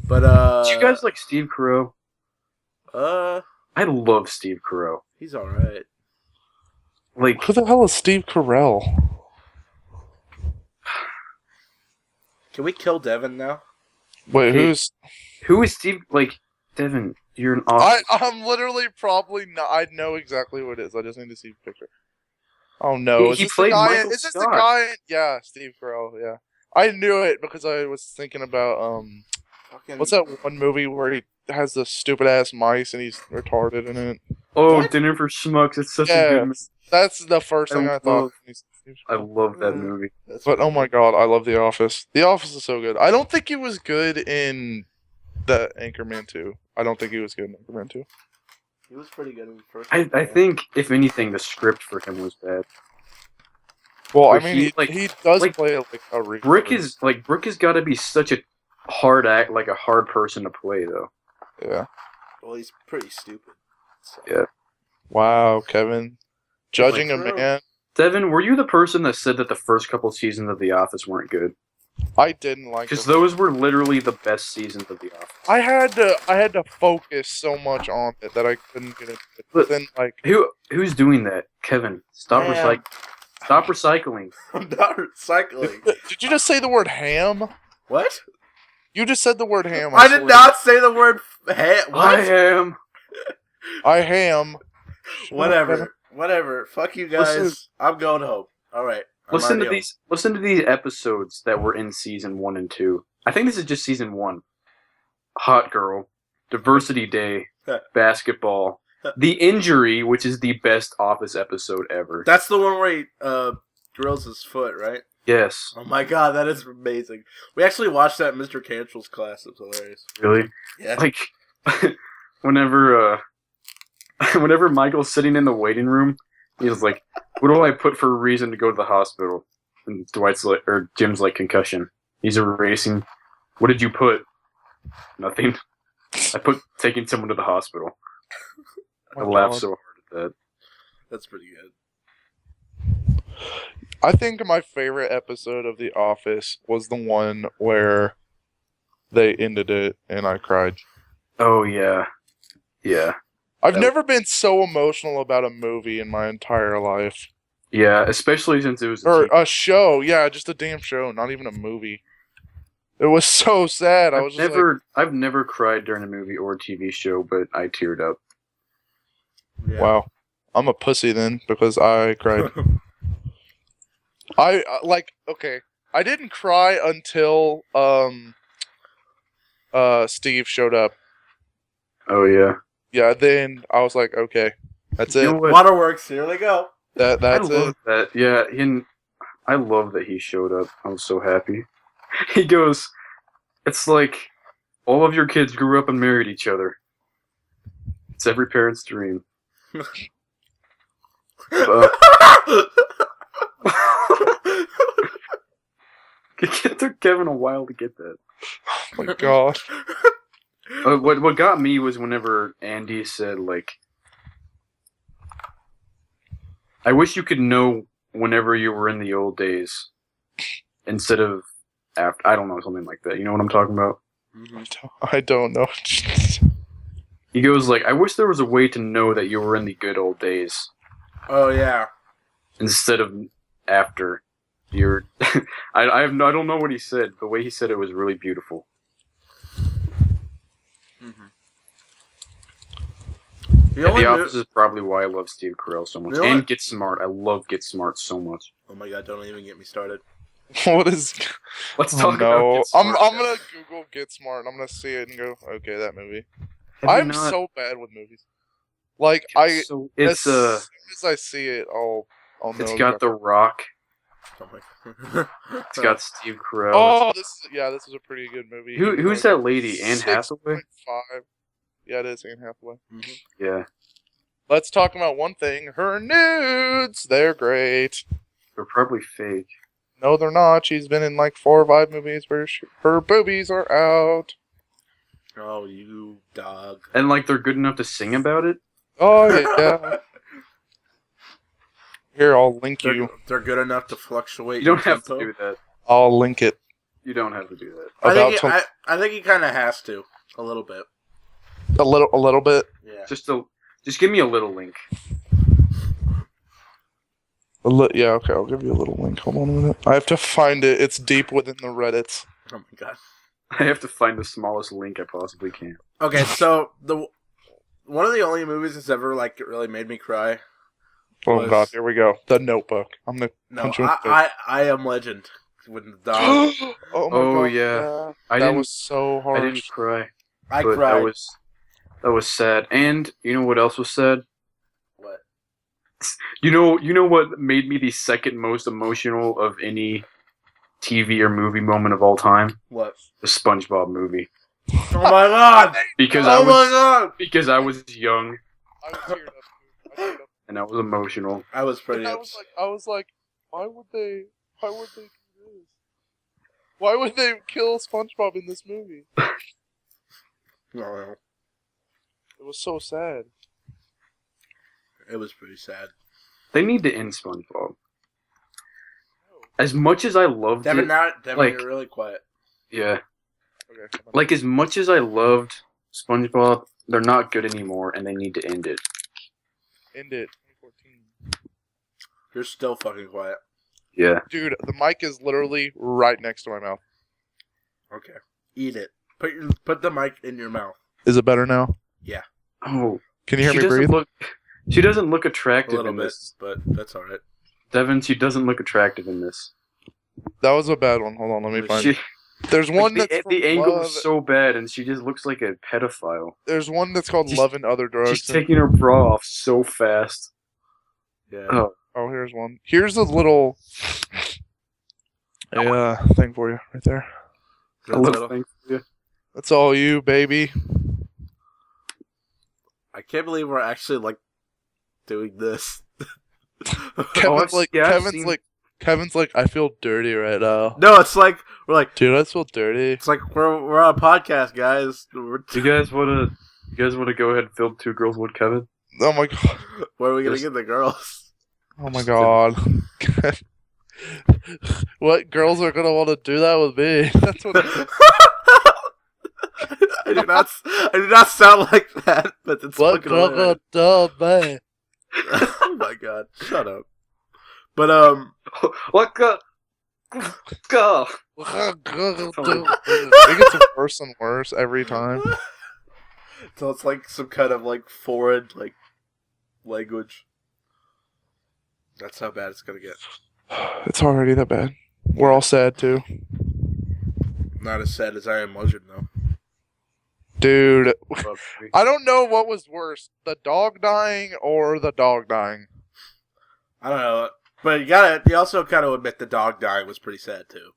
Speaker 1: But
Speaker 2: Do you guys like Steve Carell? I love Steve Carell.
Speaker 1: he's all right.
Speaker 2: Like,
Speaker 3: Who the hell is Steve Carell?
Speaker 1: Can we kill Devin now?
Speaker 3: Wait,
Speaker 2: Hey.
Speaker 3: who's...
Speaker 2: who is Steve? Like, Devin, you're an awesome.
Speaker 3: I'm literally probably not... I know exactly what it is. I just need to see a picture. Oh no.
Speaker 2: He played Michael
Speaker 3: Is this the
Speaker 2: Scott.
Speaker 3: guy? Yeah, Steve Carell, yeah. I knew it because I was thinking about,
Speaker 1: Fucking,
Speaker 3: what's that one movie where he has the stupid ass mice and he's retarded in it?
Speaker 2: Oh,
Speaker 1: What?
Speaker 2: Dinner for Schmucks. It's such a
Speaker 3: Yeah.
Speaker 2: good movie.
Speaker 3: That's the first thing
Speaker 2: I
Speaker 3: I thought.
Speaker 2: love- I love
Speaker 3: Mm.
Speaker 2: that movie.
Speaker 1: That's
Speaker 3: But oh
Speaker 1: pretty
Speaker 3: my
Speaker 1: good.
Speaker 3: god, I love The Office. The Office is so good. I don't think he was good in the Anchorman 2. I don't think he was good in Anchorman 2.
Speaker 1: He was pretty good in the first.
Speaker 2: I
Speaker 1: one.
Speaker 2: think, if anything, the script for him was bad.
Speaker 3: Well, I
Speaker 2: But
Speaker 3: mean,
Speaker 2: he,
Speaker 3: he does
Speaker 2: like,
Speaker 3: play like a re-
Speaker 2: Brick has got to be such a hard act, like a hard person to play, though.
Speaker 3: Yeah.
Speaker 1: Well, he's pretty stupid. So.
Speaker 2: Yeah.
Speaker 3: Wow, Kevin. Judging
Speaker 1: Like,
Speaker 3: a
Speaker 1: true.
Speaker 3: man
Speaker 2: Devin, were you the person that said that the first couple seasons of The Office weren't good?
Speaker 3: I didn't like
Speaker 2: Because
Speaker 3: them.
Speaker 2: those were literally the best seasons of The Office.
Speaker 3: I had to focus so much on it that I couldn't get into it. But then like
Speaker 2: Who's doing that? Kevin, stop
Speaker 1: Ham.
Speaker 2: recycling. Stop recycling.
Speaker 1: I'm not recycling.
Speaker 3: did you just say the word ham?
Speaker 1: What?
Speaker 3: You just said the word ham.
Speaker 1: I did not say the word
Speaker 2: I
Speaker 1: what?
Speaker 2: am.
Speaker 3: I ham.
Speaker 1: Whatever. Fuck you guys.
Speaker 2: Listen-
Speaker 1: I'm going home. All right. I'm
Speaker 2: Listen to
Speaker 1: already
Speaker 2: these. Listen to these episodes that were in season 1 and 2. I think this is just season 1. Hot Girl, Diversity Day, Basketball, The Injury, which is the best Office episode ever.
Speaker 1: home. That's the one where he drills his foot, right?
Speaker 2: Yes,
Speaker 1: Oh my god, that is amazing. We actually watched that in Mr. Cantrell's class. It's hilarious.
Speaker 2: really.
Speaker 1: Yeah.
Speaker 2: Like, whenever Michael's sitting in the waiting room, he's like, "What do I put for a reason to go to the hospital?" And Jim's like, "Concussion." He's erasing. What did you put? Nothing. I put taking someone to the hospital. I
Speaker 3: Oh my
Speaker 2: laughed
Speaker 3: God.
Speaker 2: so hard at that.
Speaker 1: That's pretty good.
Speaker 3: I think my favorite episode of The Office was the one where they ended it and I cried.
Speaker 2: Oh yeah, yeah,
Speaker 3: I've
Speaker 2: That-
Speaker 3: never been so emotional about a movie in my entire life.
Speaker 2: yeah. Especially since it was.
Speaker 3: Or a show. Yeah, just a damn show, not even a movie. It was so sad. I was just like,
Speaker 2: I've never cried during a movie or a TV show, but I teared up.
Speaker 1: Yeah.
Speaker 3: wow, I'm a pussy then because I cried. I okay. I didn't cry until Steve showed up.
Speaker 2: Oh yeah.
Speaker 3: Yeah, then I was like, okay, that's
Speaker 2: You
Speaker 3: it.
Speaker 2: know what?
Speaker 1: Waterworks, here they go.
Speaker 3: That's
Speaker 2: I
Speaker 3: it.
Speaker 2: love that. Yeah, I love that he showed up. I was so happy. He goes, "It's like all of your kids grew up and married each other. It's every parent's dream." It took Kevin a while to get that.
Speaker 3: Oh my god.
Speaker 2: What got me was whenever Andy said, like, "I wish you could know whenever you were in the old days instead of after." I don't know, something like that. You know what I'm talking about?
Speaker 3: I don't know.
Speaker 2: He goes like, "I wish there was a way to know that you were in the good old days
Speaker 1: Oh yeah.
Speaker 2: instead of after." You're. I don't know what he said. The way he said it was really beautiful.
Speaker 1: The
Speaker 2: And
Speaker 1: only
Speaker 2: The
Speaker 1: mo-
Speaker 2: Office is probably why I love Steve Carell so much.
Speaker 1: You know
Speaker 2: And
Speaker 1: what?
Speaker 2: Get Smart. I love Get Smart so much.
Speaker 1: Oh my god, don't even get me started.
Speaker 3: What is?
Speaker 2: Let's
Speaker 3: Oh,
Speaker 2: talk about
Speaker 3: no.
Speaker 2: Get
Speaker 3: I'm
Speaker 2: Smart.
Speaker 3: gonna Google Get Smart. And I'm gonna see it and go, okay, that movie.
Speaker 2: Have you
Speaker 3: I'm
Speaker 2: not-
Speaker 3: so bad with movies. Like I,
Speaker 2: So,
Speaker 3: as
Speaker 2: it's
Speaker 3: soon as I see it, I'll know.
Speaker 2: it's got The Rock.
Speaker 1: Oh my god.
Speaker 2: It's got Steve Carell.
Speaker 3: Oh, this is a pretty good movie.
Speaker 2: Who's that lady? Anne Hathaway?
Speaker 3: 6.5. Yeah, it is Anne Hathaway.
Speaker 2: Yeah,
Speaker 3: Let's talk about one thing. Her nudes. They're great.
Speaker 2: they're probably fake.
Speaker 3: No, they're not. She's been in like 4 or 5 movies where her boobies are out.
Speaker 1: Oh, you dog.
Speaker 2: And like they're good enough to sing about it.
Speaker 3: Oh yeah. Here, I'll link you.
Speaker 1: They're good enough to fluctuate.
Speaker 2: You don't
Speaker 1: your
Speaker 2: have to
Speaker 1: tempo.
Speaker 2: do that.
Speaker 3: I'll link it.
Speaker 2: You don't have to do that.
Speaker 1: I think he kind of has to a little bit.
Speaker 3: A little bit.
Speaker 1: Yeah.
Speaker 2: Just give me a little link.
Speaker 3: Yeah, okay, I'll give you a little link. Hold on a minute. I have to find it. It's deep within the Reddits.
Speaker 1: Oh my god.
Speaker 2: I have to find the smallest link I possibly can.
Speaker 1: Okay, so one of the only movies that's ever like really made me cry.
Speaker 3: Oh
Speaker 1: Was-
Speaker 3: god, here we go. The Notebook. I'm gonna
Speaker 1: No,
Speaker 3: punch you in the face.
Speaker 1: I Am Legend with the dog.
Speaker 3: Oh my
Speaker 2: Oh,
Speaker 3: god.
Speaker 2: yeah.
Speaker 3: That was so
Speaker 2: I
Speaker 3: hard.
Speaker 2: didn't cry.
Speaker 1: I
Speaker 2: but
Speaker 1: cried.
Speaker 2: That was sad. And you know what else was sad?
Speaker 1: What?
Speaker 2: You know what made me the second most emotional of any TV or movie moment of all time?
Speaker 1: What?
Speaker 2: The SpongeBob movie.
Speaker 1: Oh my god!
Speaker 2: Because
Speaker 1: Oh my god!
Speaker 2: I was young
Speaker 3: I was teared up. I teared up.
Speaker 2: and I was emotional.
Speaker 1: I was pretty.
Speaker 3: I was like, why would they do this? Why would they kill SpongeBob in this movie?
Speaker 1: No,
Speaker 3: It was so sad.
Speaker 1: it was pretty sad.
Speaker 2: They need to end SpongeBob. as much as I loved
Speaker 1: Devin,
Speaker 2: it, like-
Speaker 1: you're really quiet.
Speaker 2: yeah,
Speaker 3: Okay, come on.
Speaker 2: like as much as I loved SpongeBob, they're not good anymore, and they need to end it.
Speaker 3: End it. 2014.
Speaker 1: You're still fucking quiet.
Speaker 2: Yeah.
Speaker 3: Dude, the mic is literally right next to my mouth.
Speaker 1: Okay. Eat it. Put the mic in your mouth.
Speaker 3: Is it better now?
Speaker 2: Oh,
Speaker 3: Can you hear
Speaker 2: she
Speaker 3: me
Speaker 2: doesn't
Speaker 3: breathe?
Speaker 2: She doesn't look
Speaker 1: A
Speaker 2: attractive
Speaker 1: little
Speaker 2: in
Speaker 1: bit,
Speaker 2: this.
Speaker 1: but that's alright.
Speaker 2: Devin, she doesn't look attractive in this.
Speaker 3: That was a bad one. Hold on, let me find.
Speaker 2: She,
Speaker 3: There's one
Speaker 2: like,
Speaker 3: that's
Speaker 2: the
Speaker 3: from
Speaker 2: angle
Speaker 3: Love.
Speaker 2: is so bad, and she just looks like a pedophile.
Speaker 3: There's one that's called
Speaker 2: She's-
Speaker 3: Love and Other Drugs.
Speaker 2: She's taking her bra off so fast.
Speaker 1: Yeah.
Speaker 2: Oh,
Speaker 3: Oh, here's one. Here's a little thing for you right there.
Speaker 2: a little thing for you.
Speaker 3: That's all you, baby.
Speaker 1: I can't believe we're actually like doing this.
Speaker 3: Kevin's like,
Speaker 2: yeah, I've
Speaker 3: Kevin's
Speaker 2: seen-
Speaker 3: like, Kevin's like, I feel dirty right now.
Speaker 1: No, it's like we're like
Speaker 3: Dude, I feel dirty.
Speaker 1: it's like we're on a podcast, guys.
Speaker 2: You guys wanna go ahead and film Two Girls, One Kevin?
Speaker 3: Oh my god.
Speaker 1: Where are we gonna
Speaker 2: Yes.
Speaker 1: get the girls?
Speaker 3: Oh my god. What girls are gonna want to do that with me? That's what.
Speaker 1: I do not sound like that, but it's
Speaker 3: What
Speaker 1: fucking
Speaker 3: girl
Speaker 1: hilarious.
Speaker 3: gonna do me?
Speaker 1: Oh my god, shut up. But
Speaker 2: What go? Go.
Speaker 3: What girl gonna do me? It gets worse and worse every time.
Speaker 1: so it's like some kind of like foreign like language. That's how bad it's gonna get.
Speaker 3: It's already that bad. We're all sad too.
Speaker 1: Not as sad as I imagined though.
Speaker 3: Dude, I don't know what was worse, the dog dying or the dog dying.
Speaker 1: I don't know, but you also kind of admit the dog dying was pretty sad too.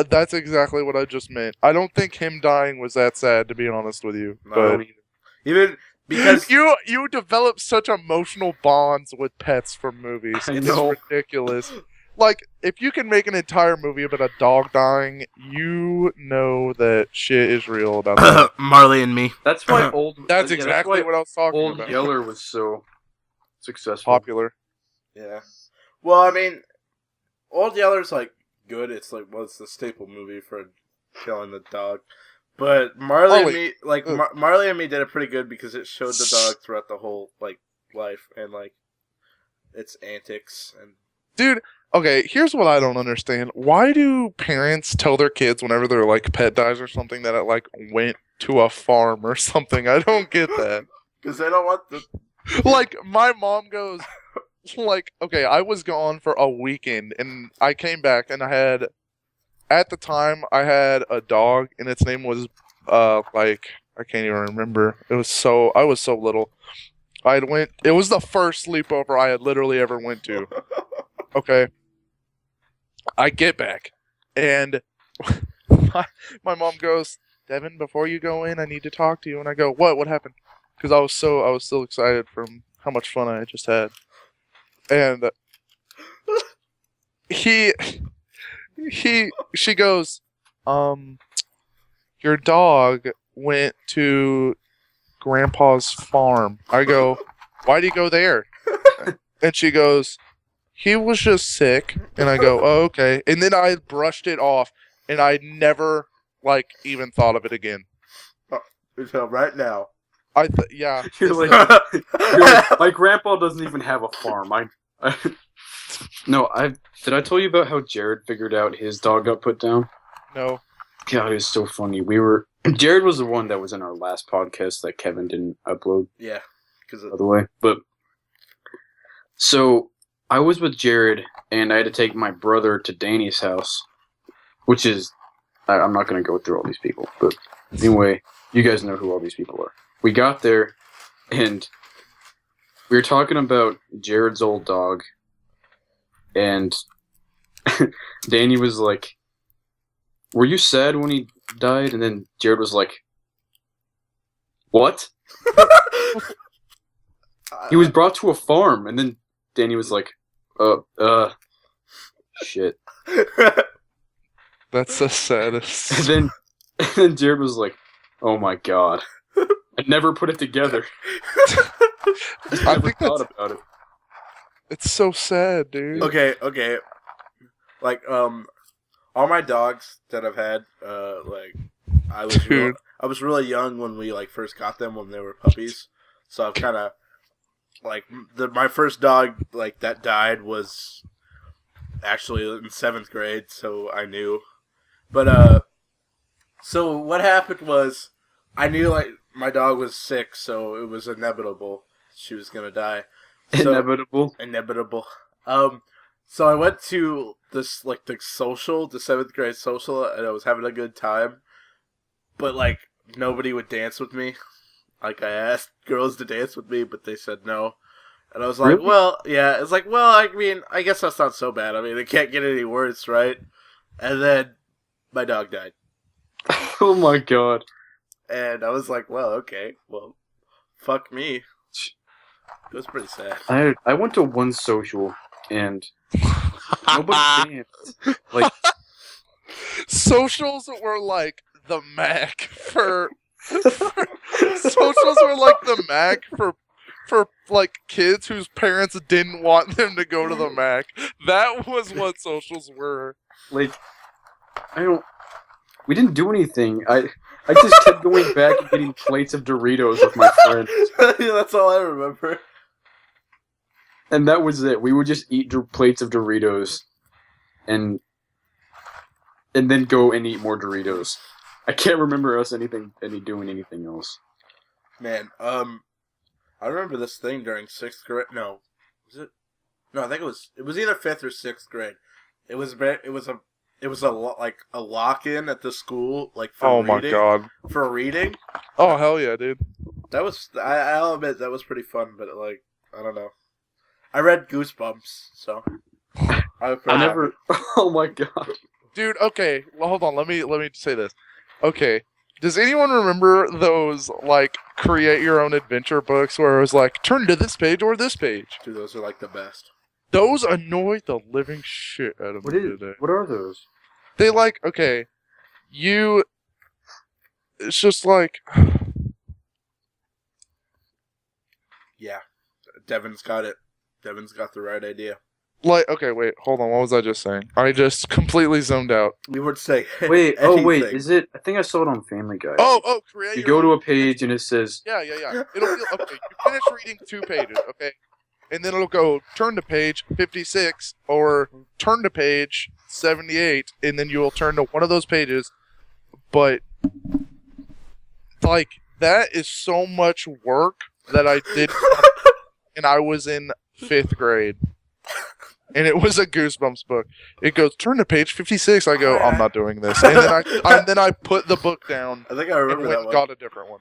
Speaker 3: That's exactly what I just meant. I don't think him dying was that sad, to be honest with you.
Speaker 1: No,
Speaker 3: But
Speaker 1: even because
Speaker 3: you develop such emotional bonds with pets from movies.
Speaker 2: I
Speaker 3: It's
Speaker 2: know.
Speaker 3: ridiculous. Like, if you can make an entire movie about a dog dying, you know that shit is real about that.
Speaker 1: Marley and me.
Speaker 2: That's why old.
Speaker 3: That's
Speaker 2: yeah,
Speaker 3: exactly
Speaker 2: why
Speaker 3: what I was talking
Speaker 2: Old
Speaker 3: about.
Speaker 2: Yeller was so successful.
Speaker 3: Popular.
Speaker 1: Yeah. Well, I mean, Old Yeller's like good. It's like what's the staple movie for killing the dog. But Marley and me, like Marley and me, did it pretty good because it showed the dog throughout the whole like life and like its antics and.
Speaker 3: Dude, okay, here's what I don't understand. Why do parents tell their kids whenever their like pet dies or something that it like went to a farm or something? I don't get that.
Speaker 1: Because they don't want the.
Speaker 3: Like, my mom goes, like, okay, I was gone for a weekend and I came back and at the time, I had a dog and its name was, like, I can't even remember. I was so little. It was the first sleepover I had literally ever went to. Okay. I get back and my mom goes, Devin, before you go in, I need to talk to you. And I go, what happened? Because I was so excited from how much fun I had just had. And she goes, your dog went to Grandpa's farm. I go, why'd he go there? And she goes, he was just sick. And I go, oh, okay. And then I brushed it off and I never like even thought of it again.
Speaker 1: So right now.
Speaker 3: Yeah.
Speaker 2: You're like, my grandpa doesn't even have a farm. Did I tell you about how Jared figured out his dog got put down?
Speaker 3: No.
Speaker 2: God, it was so funny. Jared was the one that was in our last podcast that Kevin didn't upload,
Speaker 1: Yeah. Because
Speaker 2: by the way. But so I was with Jared, and I had to take my brother to Danny's house, which is I'm not going to go through all these people, but anyway, you guys know who all these people are. We got there, and we were talking about Jared's old dog, and Danny was like, were you sad when he died? And then Jared was like, what? He was brought to a farm, and then Danny was like, shit.
Speaker 3: That's the saddest.
Speaker 2: And then Jared was like, oh my god. I never put it together. I never
Speaker 3: think
Speaker 2: thought about it.
Speaker 3: It's so sad, dude.
Speaker 1: Okay. Like all my dogs that I've had, like I was
Speaker 3: Dude.
Speaker 1: I was really young when we like first got them when they were puppies, so I've kind of like my first dog like that died was actually in 7th grade, so I knew. But so what happened was I knew like my dog was sick, so it was inevitable she was gonna die. So, inevitable. So I went to this like the 7th grade social, and I was having a good time, but like nobody would dance with me. Like I asked girls to dance with me, but they said no. And I was like,
Speaker 2: Really?
Speaker 1: well, yeah. It's like, well, I mean, I guess that's not so bad. I mean, it can't get any worse, right? And then my dog died.
Speaker 2: Oh my god.
Speaker 1: And I was like, well, okay. Well, fuck me. It was pretty sad.
Speaker 2: I went to one social and nobody danced. Like,
Speaker 3: Socials were like the Mac for socials were like the Mac for like kids whose parents didn't want them to go to the Mac. That was what socials were.
Speaker 2: like we didn't do anything. I just kept going back and getting plates of Doritos with my friends.
Speaker 1: Yeah, that's all I remember.
Speaker 2: And that was it. We would just eat plates of Doritos and then go and eat more Doritos. I can't remember us doing anything else.
Speaker 1: Man, I remember this thing during 6th grade. No, was it? No, I think it was either 5th or 6th grade. It was like a lock-in at the school, like for
Speaker 3: Oh
Speaker 1: reading.
Speaker 3: my god.
Speaker 1: For reading.
Speaker 3: Oh hell yeah, dude.
Speaker 1: That was I'll admit that was pretty fun, but like I don't know. I read Goosebumps, so
Speaker 2: I never. Oh my god.
Speaker 3: Dude, okay. Well, hold on. Let me say this. Okay. Does anyone remember those like create your own adventure books where it was like turn to this page or this page?
Speaker 1: Dude, those are like the best.
Speaker 3: Those annoyed the living shit out of me today.
Speaker 2: What are those?
Speaker 3: They like okay, it's just like
Speaker 1: Yeah, Devin's got it. Devin's got the right idea.
Speaker 3: like okay, wait, hold on. What was I just saying? I just completely zoned out.
Speaker 1: We would say
Speaker 2: Wait,
Speaker 1: anything.
Speaker 2: is it? I think I saw it on Family Guy.
Speaker 3: Oh, create.
Speaker 2: You
Speaker 3: your
Speaker 2: go
Speaker 3: own-
Speaker 2: to a page and it says,
Speaker 3: Yeah. It'll be okay. You finish reading 2 pages, okay, and then it'll go turn to page 56 or turn to page 78, and then you will turn to one of those pages. But like that is so much work that I did, and I was in 5th grade, and it was a Goosebumps book. It goes turn to page 56. I go, I'm not doing this, and then I put the book down.
Speaker 1: I think I
Speaker 3: And
Speaker 1: remember
Speaker 3: went
Speaker 1: that
Speaker 3: and
Speaker 1: one.
Speaker 3: got a different one.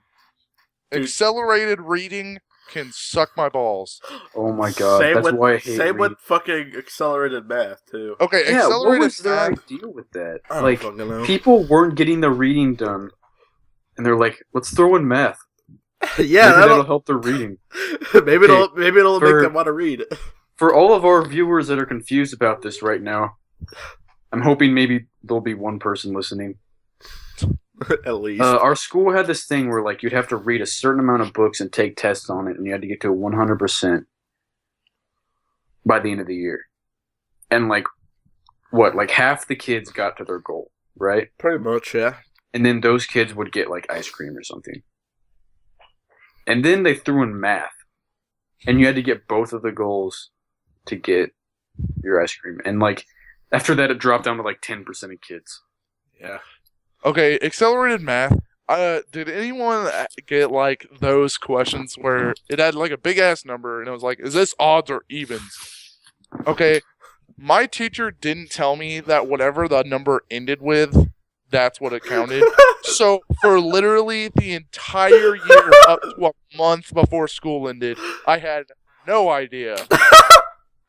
Speaker 1: Dude.
Speaker 3: Accelerated reading can suck my balls.
Speaker 2: "Oh my god, that's why I hate
Speaker 1: Same
Speaker 2: reading."
Speaker 1: with fucking accelerated math too.
Speaker 3: Okay,
Speaker 2: Yeah, what
Speaker 3: accelerated
Speaker 2: was their
Speaker 3: math.
Speaker 2: idea with that?
Speaker 1: I don't
Speaker 2: Like,
Speaker 1: fucking know.
Speaker 2: people weren't getting the reading done, and they're like, "Let's throw in math.
Speaker 1: Yeah,
Speaker 2: Maybe
Speaker 1: that'll
Speaker 2: that'll help their reading."
Speaker 1: maybe it'll
Speaker 2: for-
Speaker 1: make them want to read.
Speaker 2: For all of our viewers that are confused about this right now, I'm hoping maybe there'll be one person listening.
Speaker 1: At least.
Speaker 2: Our school had this thing where like you'd have to read a certain amount of books and take tests on it, and you had to get to 100% by the end of the year. And like half the kids got to their goal, right?
Speaker 1: Pretty much, yeah.
Speaker 2: And then those kids would get like ice cream or something. And then they threw in math, and you had to get both of the goals to get your ice cream. And like after that, it dropped down to like 10% of kids.
Speaker 1: Yeah.
Speaker 3: Okay, accelerated math. Did anyone get like those questions where it had like a big ass number and it was like, is this odds or evens? Okay, my teacher didn't tell me that whatever the number ended with, that's what it counted. So for literally the entire year up to a month before school ended, I had no idea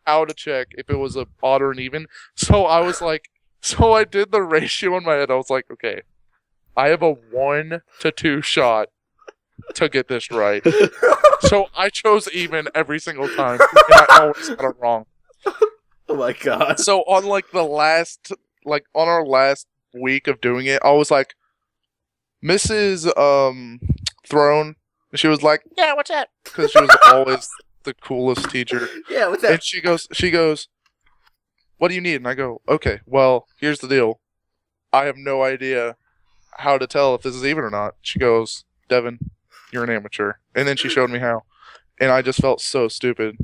Speaker 3: how to check if it was a odd or an even. So I was like, so I did the ratio in my head. I was like, okay, I have a 1 to 2 shot to get this right. So I chose even every single time, and I always got it wrong.
Speaker 1: Oh my god.
Speaker 3: So on on our last week of doing it, I was like, Mrs. Throne, she was like, yeah, what's up? Because she was always the coolest teacher.
Speaker 1: Yeah, what's
Speaker 3: And she goes, what do you need? And I go, okay, well, here's the deal. I have no idea how to tell if this is even or not. She goes, Devin, you're an amateur. And then she showed me how. And I just felt so stupid.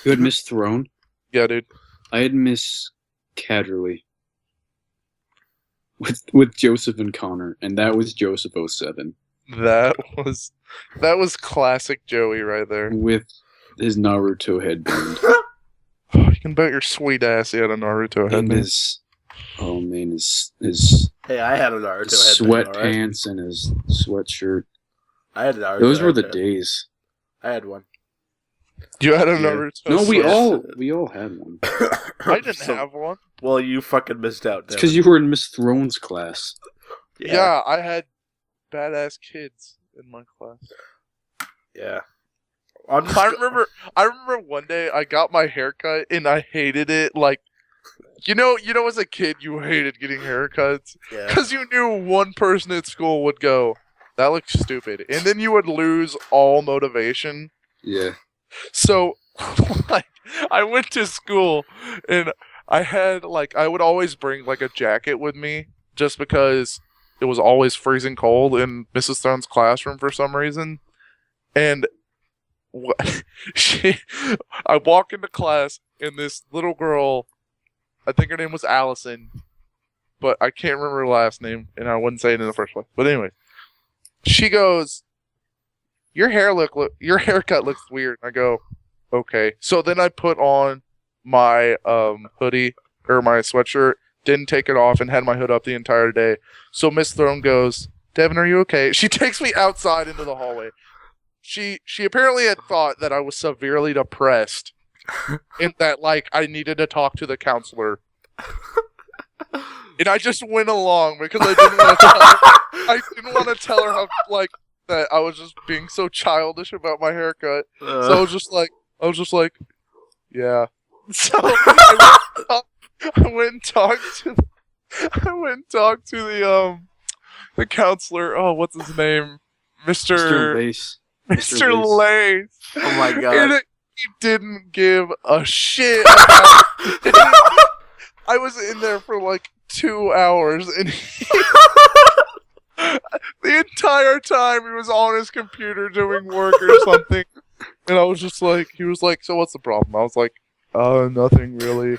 Speaker 2: You had Miss Throne?
Speaker 3: Yeah, dude.
Speaker 2: I had Miss Cadderley. With Joseph and Connor, and that was Joseph 07.
Speaker 3: That was classic Joey right there.
Speaker 2: With his Naruto headband.
Speaker 3: You can bet your sweet ass he had a Naruto
Speaker 2: And
Speaker 3: headband.
Speaker 2: his
Speaker 1: Hey, I had a Naruto headband.
Speaker 2: sweatpants and his sweatshirt.
Speaker 1: I had a Naruto.
Speaker 2: Those were the
Speaker 1: headband.
Speaker 2: days.
Speaker 1: I had one.
Speaker 3: You had a
Speaker 2: Yeah.
Speaker 3: Naruto
Speaker 2: No,
Speaker 3: sweatshirt?
Speaker 2: we all had one.
Speaker 3: I didn't have one.
Speaker 1: Well, you fucking missed out.
Speaker 2: It's because you were in Miss Throne's class.
Speaker 3: Yeah, I had badass kids in my class.
Speaker 1: Yeah.
Speaker 3: I remember one day I got my hair cut and I hated it. Like, you know, as a kid you hated getting haircuts
Speaker 1: Yeah.
Speaker 3: because you knew one person at school would go, "That looks stupid," and then you would lose all motivation.
Speaker 2: Yeah.
Speaker 3: So, like, I went to school and I had I would always bring like a jacket with me just because it was always freezing cold in Mrs. Thorne's classroom for some reason. And I walk into class and this little girl, I think her name was Allison, but I can't remember her last name, and I wouldn't say it in the first place. But anyway, she goes, your haircut looks weird. I go, okay. So then I put on my hoodie or my sweatshirt, didn't take it off, and had my hood up the entire day. So Miss Throne goes, Devin, are you okay? She takes me outside into the hallway. She apparently had thought that I was severely depressed and that I needed to talk to the counselor. And I just went along because I didn't want to tell her how that I was just being so childish about my haircut. So I was just like, yeah. So I went and talked to the counselor. Oh, what's his name?
Speaker 2: Mr. Lace.
Speaker 3: Mr. Lace.
Speaker 1: Oh my god.
Speaker 3: And he didn't give a shit about I was in there for 2 hours and the entire time he was on his computer doing work or something. And I was just he was like, so what's the problem? I was like, nothing really.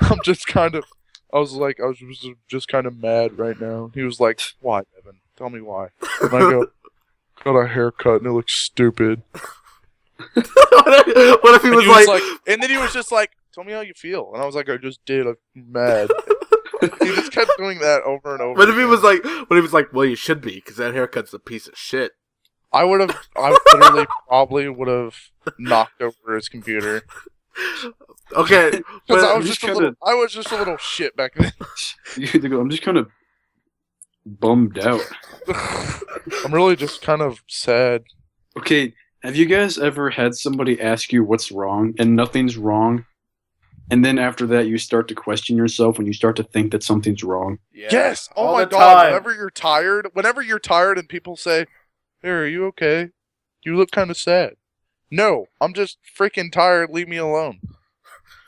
Speaker 3: I was just kind of mad right now. He was like, why, Evan? Tell me why. And I go, got a haircut and it looks stupid.
Speaker 1: What if he was like,
Speaker 3: and then he was just like, tell me how you feel. And I was like, I just did. I'm mad. He just kept doing that over and over.
Speaker 1: What if he was like, well, you should be, because that haircut's a piece of shit.
Speaker 3: I literally probably would have knocked over his computer.
Speaker 1: Okay,
Speaker 3: Because
Speaker 1: but
Speaker 3: I was just a little shit back then.
Speaker 2: I'm just kind of bummed out.
Speaker 3: I'm really just kind of sad.
Speaker 2: Okay, have you guys ever had somebody ask you what's wrong and nothing's wrong? And then after that, you start to question yourself and you start to think that something's wrong.
Speaker 1: yeah,
Speaker 3: Yes. Oh
Speaker 1: all
Speaker 3: my
Speaker 1: the
Speaker 3: god.
Speaker 1: time.
Speaker 3: Whenever you're tired and people say, "Hey, are you okay? You look kind of sad." No, I'm just freaking tired. Leave me alone.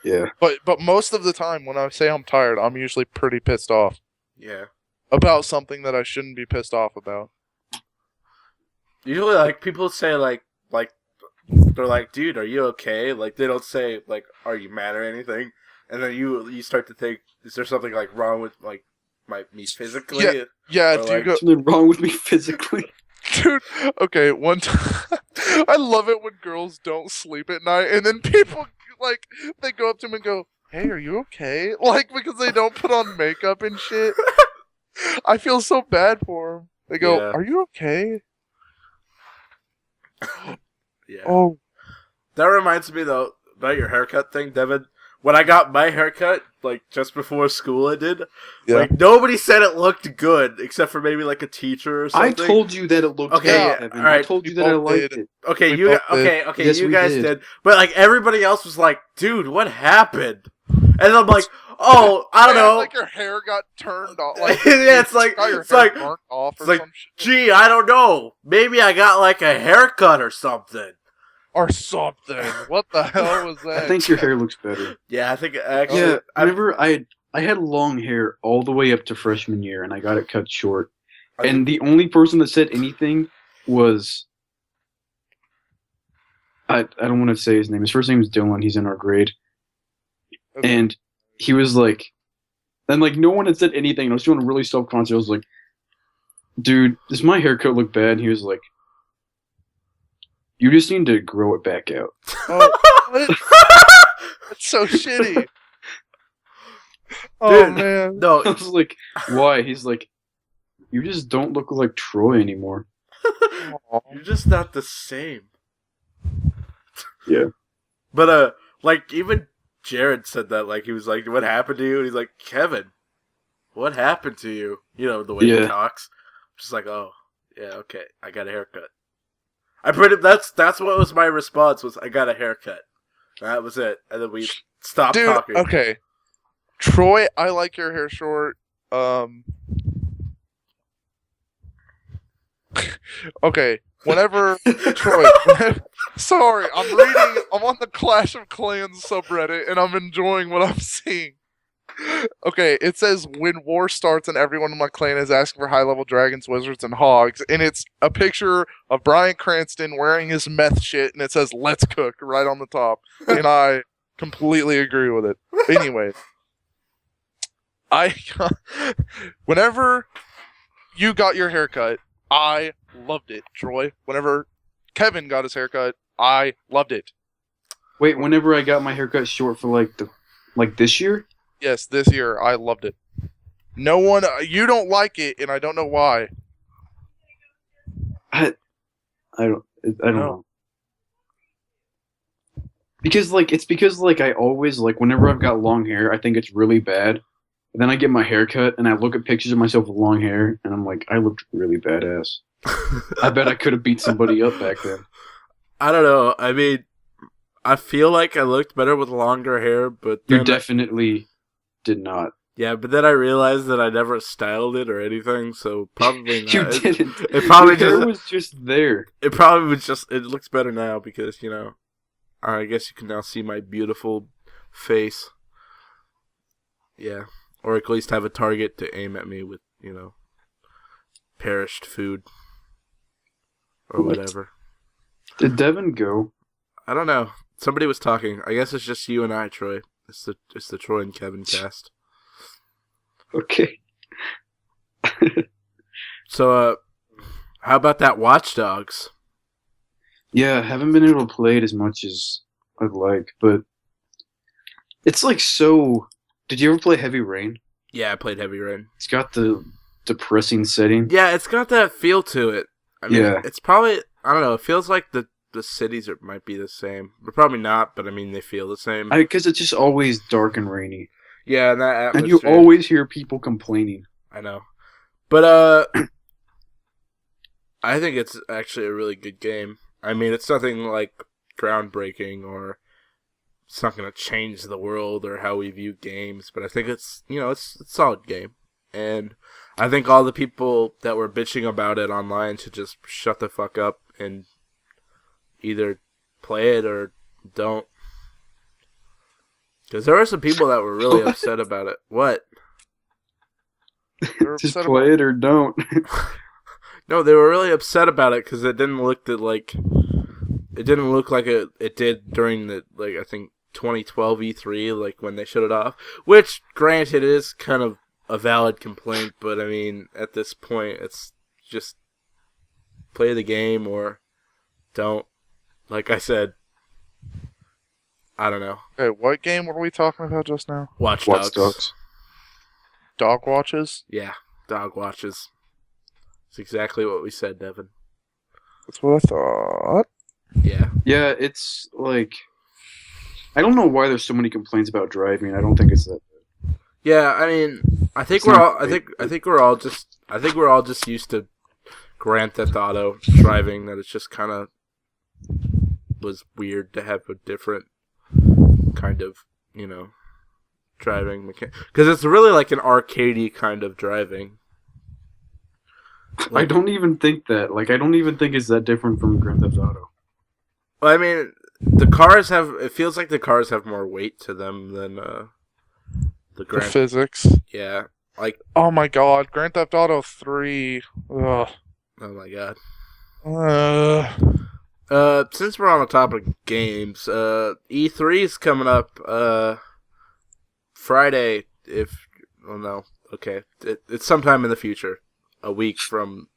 Speaker 2: Yeah.
Speaker 3: But most of the time when I say I'm tired, I'm usually pretty pissed off
Speaker 1: Yeah.
Speaker 3: about something that I shouldn't be pissed off about.
Speaker 1: Usually, people say they're like, dude, are you okay? They don't say are you mad or anything, and then you start to think, is there something wrong with me physically?
Speaker 3: Yeah,
Speaker 1: Or,
Speaker 3: do you go,
Speaker 2: Something wrong with me physically.
Speaker 3: dude? Okay, one time, I love it when girls don't sleep at night, and then people they go up to them and go, "Hey, are you okay?" Because they don't put on makeup and shit. I feel so bad for them. They go,
Speaker 1: Yeah.
Speaker 3: "Are you okay?"
Speaker 1: Yeah.
Speaker 3: Oh,
Speaker 1: That reminds me though about your haircut thing, Devin. When I got my haircut, just before school, I did.
Speaker 3: yeah.
Speaker 1: Nobody said it looked good, except for maybe a teacher or
Speaker 2: I
Speaker 1: something.
Speaker 2: told you that it looked
Speaker 1: Okay,
Speaker 2: good,
Speaker 1: yeah,
Speaker 2: Evan.
Speaker 1: alright.
Speaker 2: I told you
Speaker 3: We
Speaker 2: that I
Speaker 3: both
Speaker 2: liked
Speaker 3: did.
Speaker 2: it.
Speaker 1: Okay,
Speaker 3: We
Speaker 1: you
Speaker 3: both did.
Speaker 1: okay,
Speaker 2: Yes,
Speaker 1: you
Speaker 2: we
Speaker 1: guys
Speaker 2: did.
Speaker 1: did. But everybody else was like, dude, what happened? And I'm like, oh, I don't know.
Speaker 3: Your hair got turned off.
Speaker 1: Yeah, it's like-
Speaker 3: got your
Speaker 1: it's
Speaker 3: hair
Speaker 1: like-
Speaker 3: burnt off or
Speaker 1: it's like,
Speaker 3: some shit.
Speaker 1: Gee, I don't know. Maybe I got a haircut or something.
Speaker 3: or something. What the hell was that?
Speaker 2: I think your hair looks better.
Speaker 1: Yeah, I think actually.
Speaker 2: Yeah, whenever I had long hair all the way up to freshman year, and I got it cut short. And the only person that said anything was I don't want to say his name. His first name is Dylan. He's in our grade,
Speaker 3: Okay.
Speaker 2: and he was like, and like no one had said anything. And I was feeling really self-conscious. I was like, dude, does my haircut look bad? And he was like, you just need to grow it back out.
Speaker 3: Oh, what? That's so shitty. Oh
Speaker 1: Dude,
Speaker 3: man.
Speaker 2: I
Speaker 1: No,
Speaker 2: was like, why? He's like, you just don't look like Troy anymore.
Speaker 1: you're just not the same.
Speaker 2: Yeah.
Speaker 1: But like even Jared said that. Like he was like, "What happened to you?" And he's like, "Kevin, what happened to you?" You know the way he
Speaker 2: Yeah.
Speaker 1: talks. Just like, "Oh, yeah, okay, I got a haircut." That's what was my response was I got a haircut. That was it, and then we stopped
Speaker 3: Dude,
Speaker 1: talking.
Speaker 3: okay. Troy, I like your hair short. Okay, whenever Troy, sorry, I'm on the Clash of Clans subreddit, and I'm enjoying what I'm seeing. Okay, it says when war starts and everyone in my clan is asking for high-level dragons, wizards, and hogs, and it's a picture of Bryan Cranston wearing his meth shit, and it says "Let's cook" right on the top, and I completely agree with it. Anyway, whenever you got your haircut, I loved it, Troy. Whenever Kevin got his haircut, I loved it.
Speaker 2: Wait, whenever I got my haircut short for like this year?
Speaker 3: Yes, this year I loved it. No one, you don't like it, and I don't know why.
Speaker 2: I don't
Speaker 3: No.
Speaker 2: know. Because I always like whenever I've got long hair, I think it's really bad. And then I get my hair cut and I look at pictures of myself with long hair and I'm like, I looked really badass. I bet I could have beat somebody up back then.
Speaker 1: I don't know. I mean, I feel like I looked better with longer hair, but
Speaker 2: You
Speaker 1: then
Speaker 2: definitely did not.
Speaker 1: yeah, but then I realized that I never styled it or anything, so probably not.
Speaker 2: You didn't.
Speaker 1: It probably
Speaker 2: Your hair
Speaker 1: just
Speaker 2: was just there.
Speaker 1: it probably was just it looks better now because, you know, I guess you can now see my beautiful face. Yeah. Or at least have a target to aim at me with, you know, perished food. Or
Speaker 2: What?
Speaker 1: whatever.
Speaker 2: Did Devin go?
Speaker 1: I don't know. Somebody was talking. I guess it's just you and I, Troy. It's the Troy and Kevin cast.
Speaker 2: Okay.
Speaker 1: So, how about that Watch Dogs?
Speaker 2: Yeah, I haven't been able to play it as much as I'd like, but it's like so. Did you ever play Heavy Rain?
Speaker 1: Yeah, I played Heavy Rain.
Speaker 2: It's got the depressing setting.
Speaker 1: Yeah, it's got that feel to it. I mean,
Speaker 2: Yeah.
Speaker 1: it's probably, I don't know, it feels like the cities might be the same. But probably not, but I mean, they feel the same.
Speaker 2: Because it's just always dark and rainy.
Speaker 1: Yeah, and that
Speaker 2: And you
Speaker 1: atmosphere.
Speaker 2: always hear people complaining.
Speaker 1: I know. But, I think it's actually a really good game. I mean, it's nothing like groundbreaking or it's not going to change the world or how we view games, but I think it's, you know, it's a solid game. And I think all the people that were bitching about it online should just shut the fuck up and either play it or don't. Because there were some people that were really upset about it. What?
Speaker 3: They're
Speaker 2: Just
Speaker 3: upset
Speaker 2: play it or don't.
Speaker 1: No, they were really upset about it because it didn't look like it did during the, like, I think 2012 E3, like when they showed it off. Which, granted, is kind of a valid complaint, but I mean, at this point, it's just play the game or don't. Like I said, I don't know.
Speaker 3: Okay, what game were we talking about just now?
Speaker 1: Watch
Speaker 2: Watch
Speaker 1: Dogs.
Speaker 2: Dogs.
Speaker 3: Dog watches?
Speaker 1: Yeah, dog watches. It's exactly what we said, Devin.
Speaker 3: That's what I thought.
Speaker 1: Yeah.
Speaker 2: Yeah, it's like I don't know why there's so many complaints about driving. I don't think it's that.
Speaker 1: Yeah, I mean, I think
Speaker 2: It's
Speaker 1: we're
Speaker 2: not
Speaker 1: all.
Speaker 2: great.
Speaker 1: I think we're all just used to Grand Theft Auto driving. That it's just kind of was weird to have a different kind of, you know, driving mechanic, because it's really like an arcadey kind of driving.
Speaker 2: I don't even think that. Like, I don't even think it's that different from Grand Theft Auto.
Speaker 1: Well, I mean, the cars have. It feels like the cars have more weight to them than the
Speaker 3: The
Speaker 1: Grand.
Speaker 3: physics.
Speaker 1: Yeah, like
Speaker 3: Oh my god, Grand Theft Auto 3. Ugh.
Speaker 1: oh my god. Since we're on the topic of games, E3 is coming up Friday. No, okay, it's sometime in the future, a week from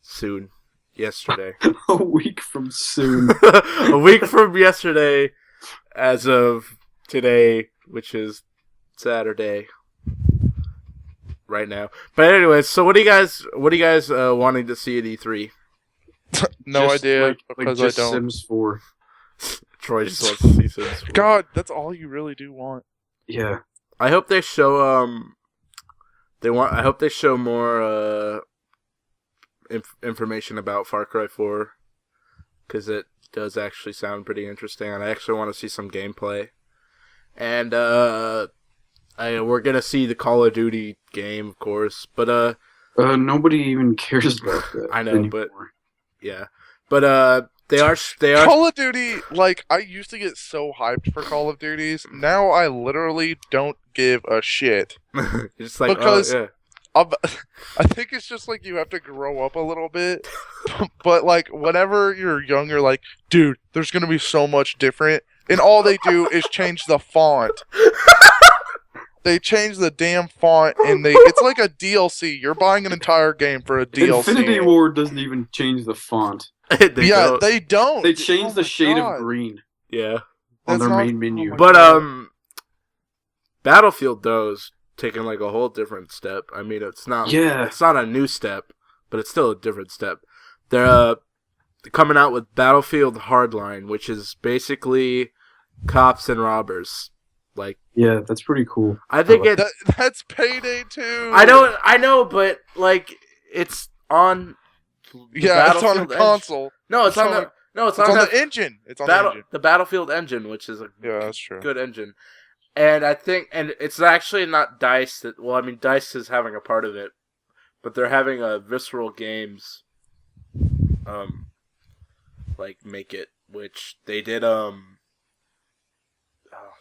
Speaker 1: soon. Yesterday,
Speaker 2: A week from soon.
Speaker 1: a week from yesterday, as of today, which is Saturday. Right now, but anyways, so what do you guys wanting to see at E3?
Speaker 3: No
Speaker 2: Just
Speaker 3: idea,
Speaker 2: like
Speaker 3: because
Speaker 2: just
Speaker 3: I don't.
Speaker 2: Sims 4.
Speaker 1: Troy just wants to see Sims 4.
Speaker 3: God, that's all you really do want.
Speaker 2: Yeah.
Speaker 1: I hope they show I hope they show more information about Far Cry 4, because it does actually sound pretty interesting, and I actually want to see some gameplay. And we're gonna see the Call of Duty game, of course, but
Speaker 2: Nobody even cares about that.
Speaker 1: I know,
Speaker 2: anymore.
Speaker 1: but yeah, but they are
Speaker 3: Call of Duty, like, I used to get so hyped for Call of Duties. Now I literally don't give a shit.
Speaker 1: just like
Speaker 3: Because-
Speaker 1: oh, yeah.
Speaker 3: I think it's just like you have to grow up a little bit. But, like, whenever you're young, you're like, dude, there's going to be so much different. And all they do is change the font. They change the damn font, and it's like a DLC. You're buying an entire game for a DLC.
Speaker 2: Infinity Ward doesn't even change the font.
Speaker 1: They don't.
Speaker 3: They don't.
Speaker 2: They changed
Speaker 3: Oh
Speaker 2: the
Speaker 3: my
Speaker 2: shade
Speaker 3: God.
Speaker 2: of green
Speaker 1: Yeah.
Speaker 2: on
Speaker 3: That's
Speaker 2: their
Speaker 3: not-
Speaker 2: main menu.
Speaker 3: oh my
Speaker 1: But
Speaker 3: God.
Speaker 1: Battlefield though is taking like a whole different step. I mean, it's not a new step, but it's still a different step. They're coming out with Battlefield Hardline, which is basically cops and robbers. Like,
Speaker 2: Yeah, that's pretty cool.
Speaker 1: I think it.
Speaker 3: That's Payday 2.
Speaker 1: I know, but like it's on. the
Speaker 3: Yeah, it's on a
Speaker 1: Battlefield engine.
Speaker 3: console.
Speaker 1: No, it's on the. No, it's
Speaker 3: It's on
Speaker 1: on
Speaker 3: the engine. It's on the engine.
Speaker 1: the Battlefield engine, which is a
Speaker 3: Yeah, that's true.
Speaker 1: good engine. And I think, and it's actually not DICE that, well, I mean, DICE is having a part of it, but they're having a Visceral Games, like, make it, which they did, oh,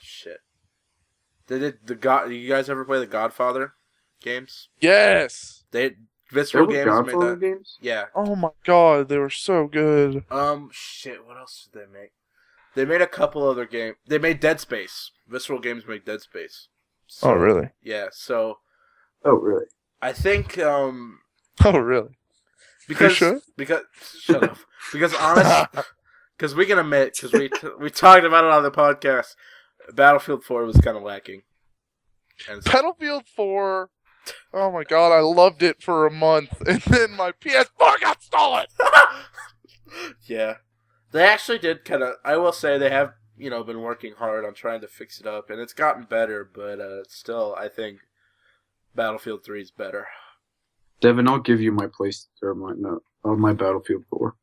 Speaker 1: shit. They did you guys ever play the Godfather games?
Speaker 3: Yes.
Speaker 1: Visceral
Speaker 2: There were
Speaker 1: Games made
Speaker 2: Godfather
Speaker 1: that.
Speaker 2: games?
Speaker 1: Yeah.
Speaker 3: Oh my god, they were so good.
Speaker 1: Shit, what else did they make? They made a couple other games. They made Dead Space. Visceral Games made Dead Space. So,
Speaker 3: Oh really?
Speaker 1: Yeah, so
Speaker 2: Oh, really?
Speaker 1: I think
Speaker 3: Oh really?
Speaker 1: because
Speaker 3: sure?
Speaker 1: shut up. Because honestly, because we can admit, because we talked about it on the podcast, Battlefield 4 was kind of lacking. And so,
Speaker 3: Battlefield 4. Oh my god, I loved it for a month, and then my PS4 got stolen.
Speaker 1: yeah, they actually did kind of. I will say they have been working hard on trying to fix it up, and it's gotten better. But still, I think Battlefield 3 is better.
Speaker 2: Devin, I'll give you my place or my Battlefield 4.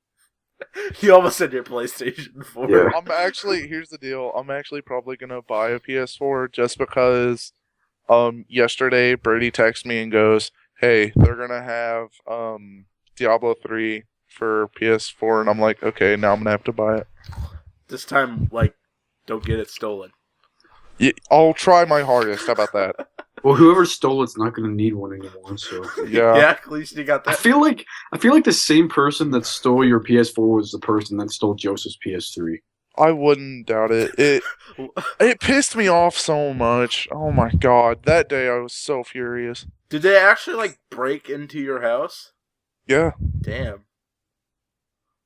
Speaker 1: You almost said your PlayStation 4.
Speaker 2: Yeah.
Speaker 3: Here's the deal. I'm actually probably gonna buy a PS4 just because. Yesterday Brady texted me and goes, "Hey, they're gonna have Diablo 3 for PS4," and I'm like, "Okay, now I'm gonna have to buy it."
Speaker 1: This time, like, don't get it stolen.
Speaker 3: Yeah, I'll try my hardest. How about that?
Speaker 2: Well, whoever stole it's not going to need one anymore. So
Speaker 3: Yeah.
Speaker 1: Yeah, at least you got
Speaker 2: I
Speaker 1: that.
Speaker 2: feel like the same person that stole your PS4 was the person that stole Joseph's PS3.
Speaker 3: I wouldn't doubt it. It pissed me off so much. Oh my god, that day I was so furious.
Speaker 1: Did they actually, like, break into your house?
Speaker 3: Yeah.
Speaker 1: Damn.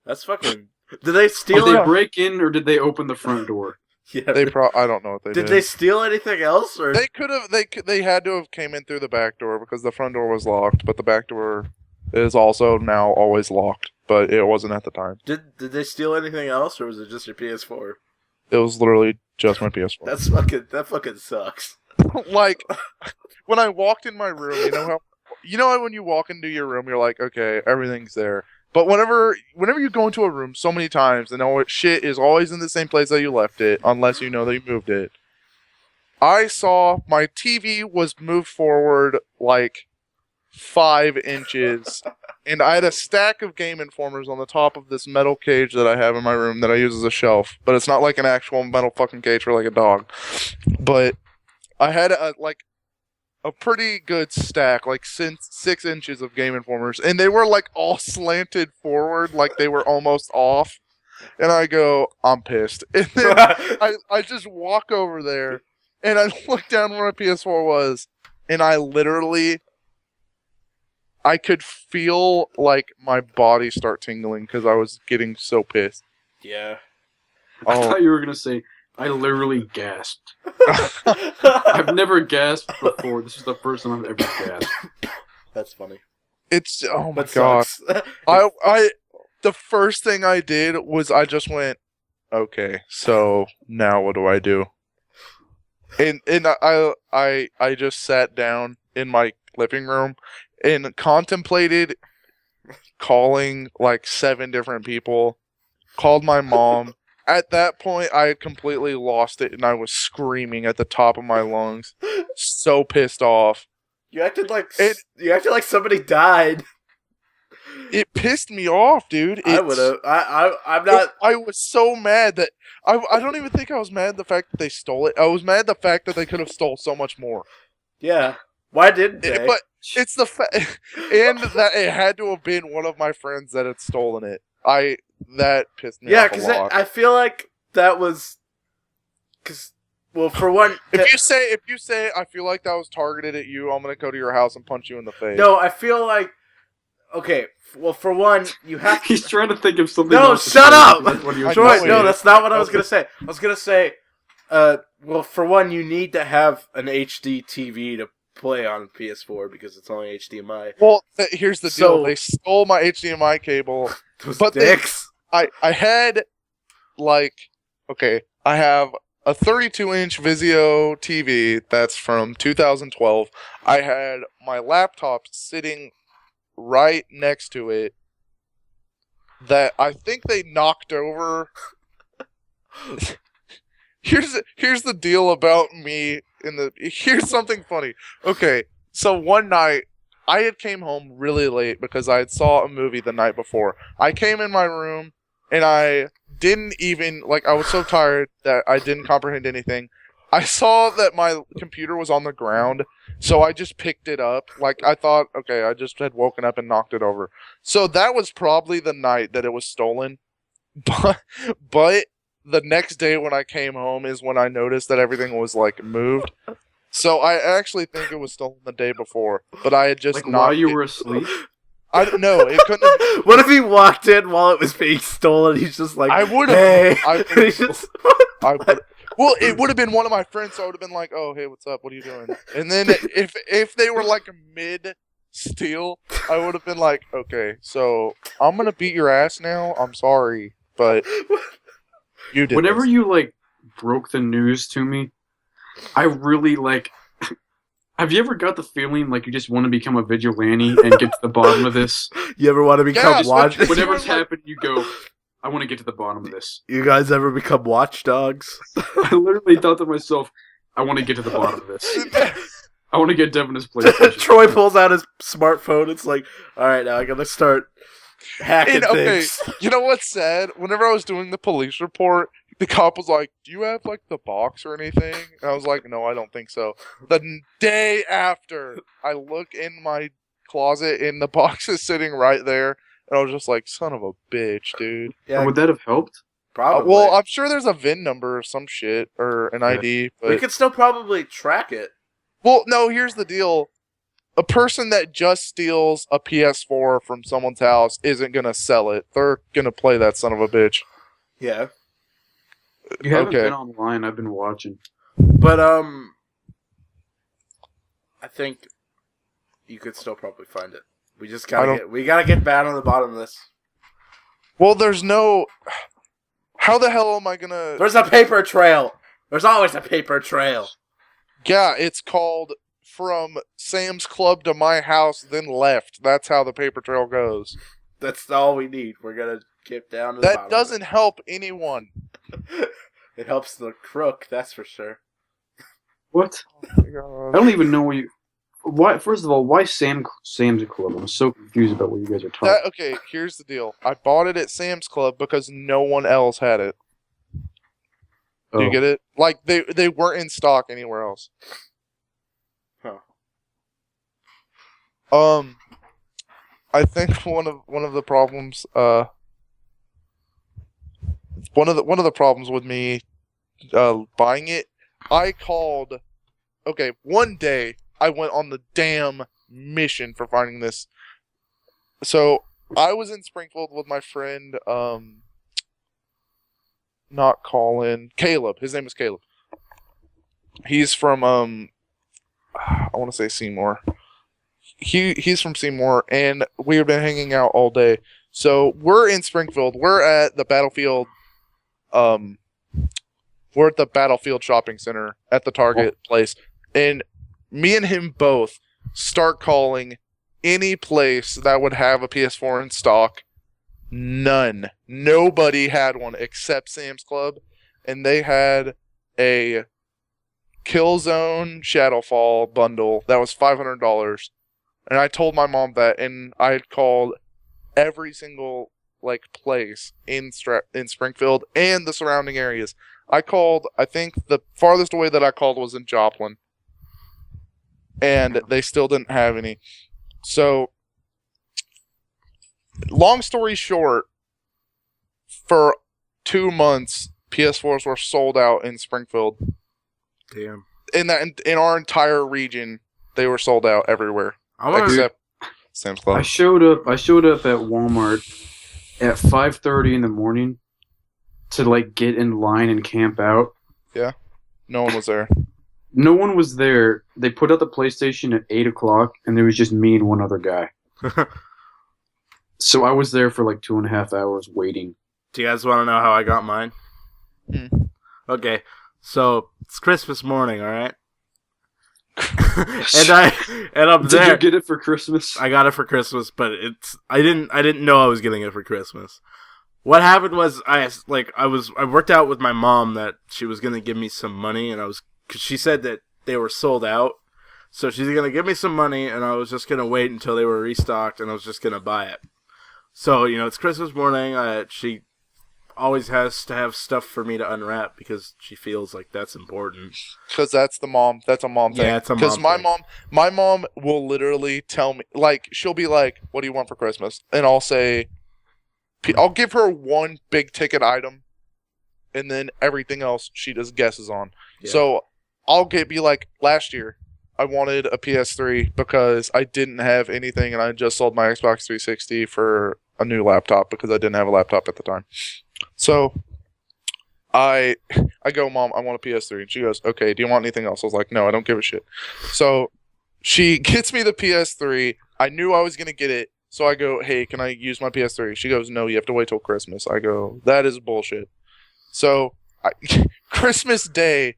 Speaker 1: That's fucking... Did they steal
Speaker 2: Did they
Speaker 1: it?
Speaker 2: break in or did they open the front door?
Speaker 1: Yeah.
Speaker 3: I don't know what they did.
Speaker 1: Did they steal anything else? Or
Speaker 3: They could have. They had to have came in through the back door because the front door was locked, but the back door is also now always locked. But it wasn't at the time.
Speaker 1: did they steal anything else, or was it just your PS4?
Speaker 3: It was literally just my PS4.
Speaker 1: That fucking sucks.
Speaker 3: Like when I walked in my room, you know how when you walk into your room, you're like, okay, everything's there. But whenever you go into a room so many times and all shit is always in the same place that you left it, unless you know that you moved it. I saw my TV was moved forward like 5 inches. And I had a stack of Game Informers on the top of this metal cage that I have in my room that I use as a shelf. But it's not like an actual metal fucking cage for like a dog. But I had a pretty good stack, like 6 inches of Game Informers. And they were like all slanted forward, like they were almost off. And I go, I'm pissed. And then I just walk over there and I look down where my PS4 was. And I could feel like my body start tingling because I was getting so pissed.
Speaker 1: Yeah.
Speaker 2: I thought you were gonna say I literally gasped. I've never gasped before. This is the first time I've ever gasped.
Speaker 1: That's funny.
Speaker 3: It's oh my
Speaker 1: That
Speaker 3: god.
Speaker 1: sucks.
Speaker 3: I the first thing I did was I just went, okay, so now what do I do? And I just sat down in my living room and contemplated calling like 7 different people. Called my mom. At that point, I had completely lost it, and I was screaming at the top of my lungs, so pissed off.
Speaker 1: You acted like somebody died.
Speaker 3: It pissed me off, dude.
Speaker 1: I would have. I'm not.
Speaker 3: I was so mad that I don't even think I was mad at the fact that they stole it. I was mad at the fact that they could have stole so much more.
Speaker 1: Yeah. Why didn't they?
Speaker 3: But it's the fact, and that it had to have been one of my friends that had stolen it. That pissed me off a lot.
Speaker 1: Yeah, because I feel like that was. Because, well, for one,
Speaker 3: if you say I feel like that was targeted at you, I'm gonna go to your house and punch you in the face.
Speaker 1: No, I feel like. Okay, well, for one, you have to...
Speaker 2: He's trying to think of something
Speaker 1: No,
Speaker 2: else.
Speaker 1: shut up!
Speaker 3: Troy,
Speaker 1: No, that's not what I was going to say. I was going to say, well, for one, you need to have an HD TV to play on PS4 because it's only HDMI.
Speaker 3: Well, here's the deal. They stole my HDMI cable.
Speaker 1: Those
Speaker 3: but
Speaker 1: dicks.
Speaker 3: I had, like, okay, I have a 32-inch Vizio TV that's from 2012. I had my laptop sitting right next to it that I think they knocked over. Here's the deal about me here's something funny. Okay, so one night I had came home really late because I had saw a movie the night before. I came in my room and I didn't even I was so tired that I didn't comprehend anything. I saw that my computer was on the ground, so I just picked it up. I thought, okay, I just had woken up and knocked it over. So that was probably the night that it was stolen. But the next day when I came home is when I noticed that everything was, moved. So I actually think it was stolen the day before. But I had just
Speaker 2: while you were asleep?
Speaker 3: I don't know. It couldn't have...
Speaker 1: What if he walked in while it was being stolen? He's just like,
Speaker 3: I would have...
Speaker 1: Hey.
Speaker 3: Well, it would have been one of my friends, so I would have been like, "Oh, hey, what's up? What are you doing?" And then if they were mid-steal, I would have been like, "Okay, so I'm gonna beat your ass now. I'm sorry, but you did."
Speaker 2: Whenever you broke the news to me, I really Have you ever got the feeling you just want to become a vigilante and get to the bottom of this?
Speaker 1: You ever want to become watch?
Speaker 2: Whatever's happened, you go, I want to get to the bottom of this.
Speaker 1: You guys ever become watchdogs?
Speaker 2: I literally thought to myself, I want to get to the bottom of this. I want to get Devin his PlayStation.
Speaker 1: Troy pulls out his smartphone. It's like, all right, now I gotta start hacking things.
Speaker 3: You know what's sad? Whenever I was doing the police report, the cop was like, "Do you have the box or anything?" And I was like, "No, I don't think so." The day after, I look in my closet and the box is sitting right there. And I was just like, son of a bitch, dude.
Speaker 2: Yeah. Would that have helped?
Speaker 1: Probably.
Speaker 3: Well, I'm sure there's a VIN number or some shit, or an ID. But...
Speaker 1: we could still probably track it.
Speaker 3: Well, no, here's the deal. A person that just steals a PS4 from someone's house isn't going to sell it. They're going to play that son of a bitch.
Speaker 1: Yeah.
Speaker 2: You haven't been online. I've been watching.
Speaker 1: But, I think you could still probably find it. We just gotta get bad on the bottom of this.
Speaker 3: Well, there's no... How the hell am I gonna...
Speaker 1: There's a paper trail! There's always a paper trail!
Speaker 3: Yeah, it's called From Sam's Club to My House, then Left. That's how the paper trail goes.
Speaker 1: That's all we need. We're gonna get down to the bottom.
Speaker 3: That doesn't help anyone.
Speaker 1: It helps the crook, that's for sure.
Speaker 2: What?
Speaker 3: Oh my God.
Speaker 2: I don't even know what you... Why? First of all, why Sam's Club? I'm so confused about what you guys are talking.
Speaker 3: Okay, here's the deal. I bought it at Sam's Club because no one else had it. Do you get it? Like they weren't in stock anywhere else.
Speaker 1: Huh.
Speaker 3: I think one of the problems one of the problems with me buying it, I called. Okay, one day I went on the damn mission for finding this. So I was in Springfield with my friend, not Colin, Caleb. His name is Caleb. He's from I want to say Seymour. He's from Seymour, and we've been hanging out all day. So we're in Springfield. We're at the Battlefield. We're at the Battlefield Shopping Center at the Target place, and me and him both start calling any place that would have a PS4 in stock. None. Nobody had one except Sam's Club, and they had a Killzone Shadowfall bundle that was $500. And I told my mom that, and I had called every single place in Springfield and the surrounding areas. I think the farthest away that I called was in Joplin, and they still didn't have any. So, long story short, for 2 months, PS4s were sold out in Springfield.
Speaker 1: Damn.
Speaker 3: In our entire region, they were sold out everywhere. Except Sam's Club.
Speaker 2: I showed up at Walmart at 5:30 in the morning to get in line and camp out.
Speaker 3: Yeah, no one was there.
Speaker 2: No one was there. They put out the PlayStation at 8 o'clock, and there was just me and one other guy. So I was there for 2.5 hours waiting.
Speaker 1: Do you guys want to know how I got mine? Okay, so it's Christmas morning, all right? and I'm there.
Speaker 2: Did you get it for Christmas?
Speaker 1: I got it for Christmas, but I didn't know I was getting it for Christmas. What happened was I worked out with my mom that she was gonna give me some money, and cause she said that they were sold out, so she's gonna give me some money, and I was just gonna wait until they were restocked, and I was just gonna buy it. So it's Christmas morning. She always has to have stuff for me to unwrap because she feels like that's important.
Speaker 3: Because that's the mom. That's a mom thing.
Speaker 1: Yeah, it's a mom
Speaker 3: Because
Speaker 1: thing.
Speaker 3: my mom will literally tell me, she'll be like, "What do you want for Christmas?" And I'll say, I'll give her one big ticket item, and then everything else she just guesses on.
Speaker 1: Yeah.
Speaker 3: So I'll be like, last year, I wanted a PS3 because I didn't have anything, and I just sold my Xbox 360 for a new laptop because I didn't have a laptop at the time. So I go, "Mom, I want a PS3." And she goes, "Okay, do you want anything else?" I was like, "No, I don't give a shit." So she gets me the PS3. I knew I was going to get it. So I go, "Hey, can I use my PS3? She goes, "No, you have to wait till Christmas." I go, "That is bullshit." So Christmas Day,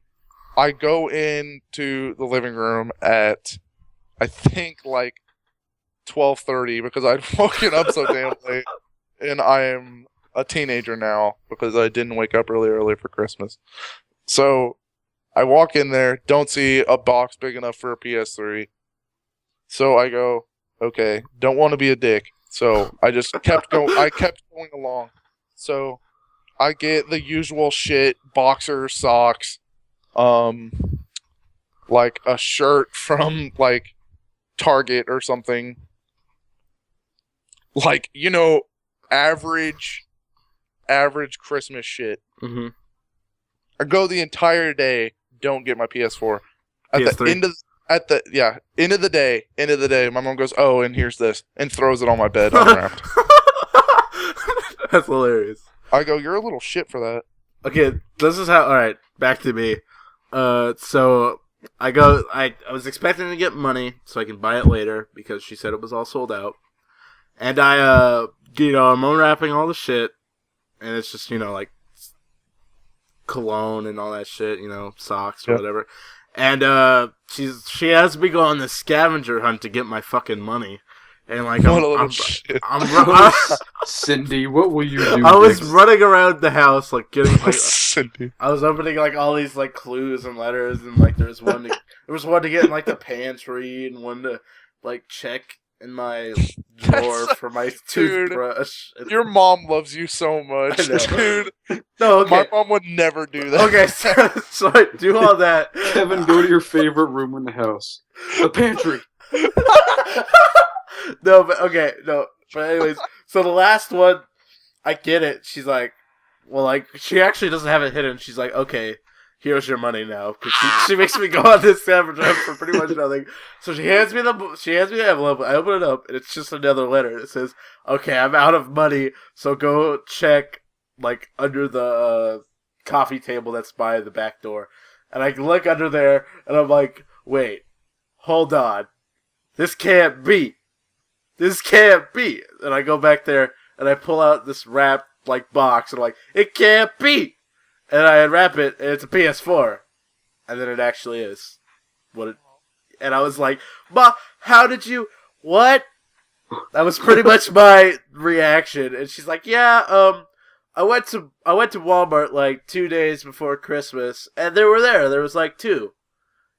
Speaker 3: I go into the living room at, I think, 12:30 because I'd woken up so damn late. And I am a teenager now because I didn't wake up really early for Christmas. So I walk in there, don't see a box big enough for a PS3. So I go, okay, don't want to be a dick. So I just kept going. I kept going along. So I get the usual shit: boxer socks, a shirt from Target or something. Average Christmas shit.
Speaker 1: Mm-hmm.
Speaker 3: I go the entire day, don't get my PS4. At
Speaker 1: PS3?
Speaker 3: the end of the day, my mom goes, "Oh, and here's this," and throws it on my bed unwrapped.
Speaker 1: That's hilarious.
Speaker 3: I go, "You're a little shit for that."
Speaker 1: Okay, this is how. All right, back to me. So I go. I was expecting to get money so I can buy it later because she said it was all sold out. And I'm unwrapping all the shit, and it's just cologne and all that shit, socks or whatever. And she has me go on this scavenger hunt to get my fucking money. and like
Speaker 3: What a little shit.
Speaker 2: Cindy, what will you do?
Speaker 1: I was
Speaker 2: next?
Speaker 1: running around the house like getting like
Speaker 3: Cindy.
Speaker 1: I was opening like all these like clues and letters, and like there was one to get in like the pantry, and one to like check in my drawer for my toothbrush.
Speaker 3: Your mom loves you so much,
Speaker 1: I know.
Speaker 3: dude.
Speaker 1: No, okay.
Speaker 3: My mom would never do that.
Speaker 1: Okay, so I do all that.
Speaker 2: Kevin, go to your favorite room in the house, the pantry.
Speaker 1: No, but okay, no. But anyways, so the last one, I get it. She's like, well, like she actually doesn't have it hidden. She's like, okay, here's your money now, because she makes me go on this scavenger hunt for pretty much nothing. So she hands me the envelope. I open it up, and it's just another letter. It says, okay, I'm out of money, so go check like under the coffee table that's by the back door. And I look under there, and I'm like, wait, hold on, this can't be. This can't be. And I go back there, and I pull out this wrapped like box, and I'm like, it can't be. And I unwrap it, and it's a PS4. And then it actually is. And I was like, Ma, how did you... What? That was pretty much my reaction. And she's like, yeah, I went to Walmart like 2 days before Christmas, and they were there. There was like 2.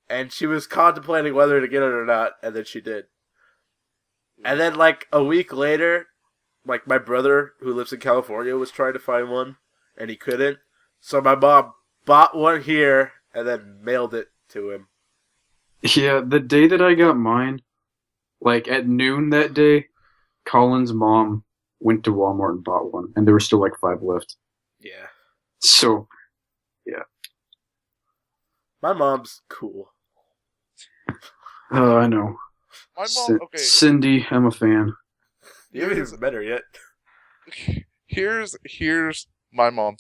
Speaker 1: And she was contemplating whether to get it or not, and then she did. And then like a week later, like my brother who lives in California was trying to find one, and he couldn't. So my mom bought one here and then mailed it to him.
Speaker 2: Yeah, the day that I got mine, like at noon that day, Colin's mom went to Walmart and bought one, and there were still like 5 left.
Speaker 1: Yeah.
Speaker 2: So, yeah.
Speaker 1: My mom's cool.
Speaker 2: I know.
Speaker 3: My mom, okay.
Speaker 2: Cindy, I'm a fan.
Speaker 1: You haven't even met her yet.
Speaker 3: Here's my mom.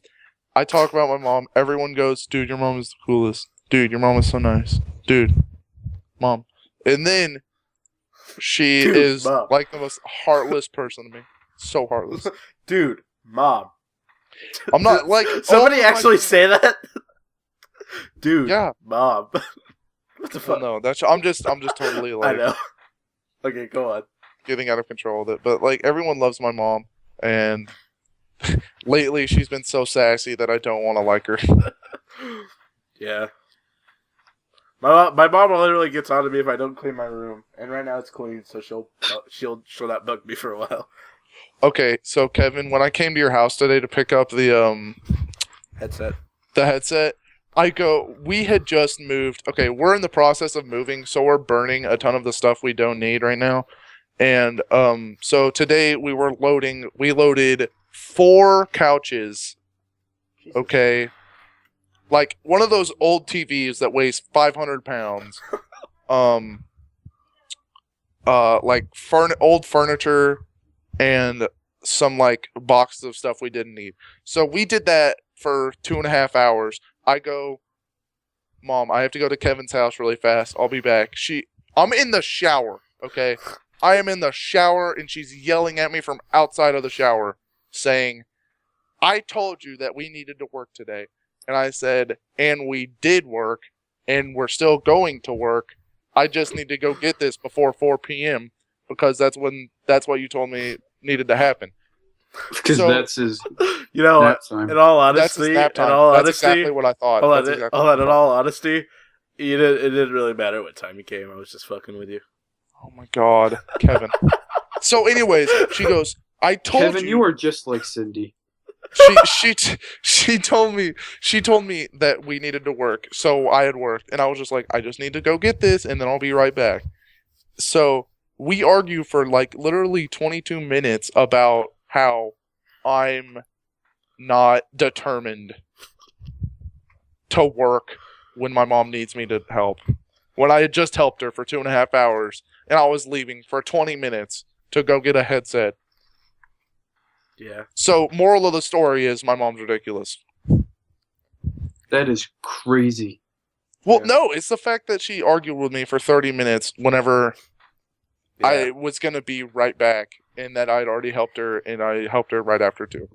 Speaker 3: I talk about my mom. Everyone goes, dude, your mom is the coolest. Dude, your mom is so nice. Dude, mom. And then she is
Speaker 1: Mom.
Speaker 3: like the most heartless person to me. So heartless.
Speaker 1: Dude, mom.
Speaker 3: I'm not like
Speaker 1: Somebody actually say that? Dude,
Speaker 3: yeah,
Speaker 1: mom. What the fuck?
Speaker 3: no, that's I'm just totally
Speaker 1: I
Speaker 3: like
Speaker 1: know. Okay, go on.
Speaker 3: getting out of control with it. But like everyone loves my mom, and lately she's been so sassy that I don't want to like her.
Speaker 1: Yeah. My mom literally gets on to me if I don't clean my room, and right now it's clean, so she'll not bug me for a while.
Speaker 3: Okay, so Kevin, when I came to your house today to pick up the
Speaker 1: Headset.
Speaker 3: We had just moved. Okay, we're in the process of moving, so we're burning a ton of the stuff we don't need right now. And so today we loaded 4 couches. Okay. Like one of those old TVs that weighs 500 pounds. Like old furniture and some like boxes of stuff we didn't need. So we did that for 2.5 hours. I go, Mom, I have to go to Kevin's house really fast. I'll be back. I'm in the shower, okay? I am in the shower, and she's yelling at me from outside of the shower, saying, I told you that we needed to work today. And I said, and we did work, and we're still going to work. I just need to go get this before 4 p.m. because that's what you told me needed to happen.
Speaker 2: Because that's his
Speaker 1: You know,
Speaker 2: nap time.
Speaker 1: in all
Speaker 3: That's his
Speaker 1: honesty,
Speaker 3: nap time. That's exactly what I thought.
Speaker 1: hold
Speaker 3: That's
Speaker 1: on,
Speaker 3: exactly
Speaker 1: hold on,
Speaker 3: what I
Speaker 1: in
Speaker 3: thought.
Speaker 1: all honesty, it didn't really matter what time you came. I was just fucking with you.
Speaker 3: Oh my God, Kevin. So anyways, she goes, I told
Speaker 2: Kevin, you are just like Cindy.
Speaker 3: She told me that we needed to work, so I had worked, and I was just like, I just need to go get this, and then I'll be right back. So we argue for like literally 22 minutes about how I'm not determined to work when my mom needs me to help. When I had just helped her for 2.5 hours, and I was leaving for 20 minutes to go get a headset.
Speaker 1: Yeah.
Speaker 3: So, moral of the story is my mom's ridiculous.
Speaker 2: That is crazy.
Speaker 3: Well,
Speaker 1: Yeah.
Speaker 3: no, it's the fact that she argued with me for 30 minutes whenever I was going to be right back, and that I'd already helped her, and I helped her right after too.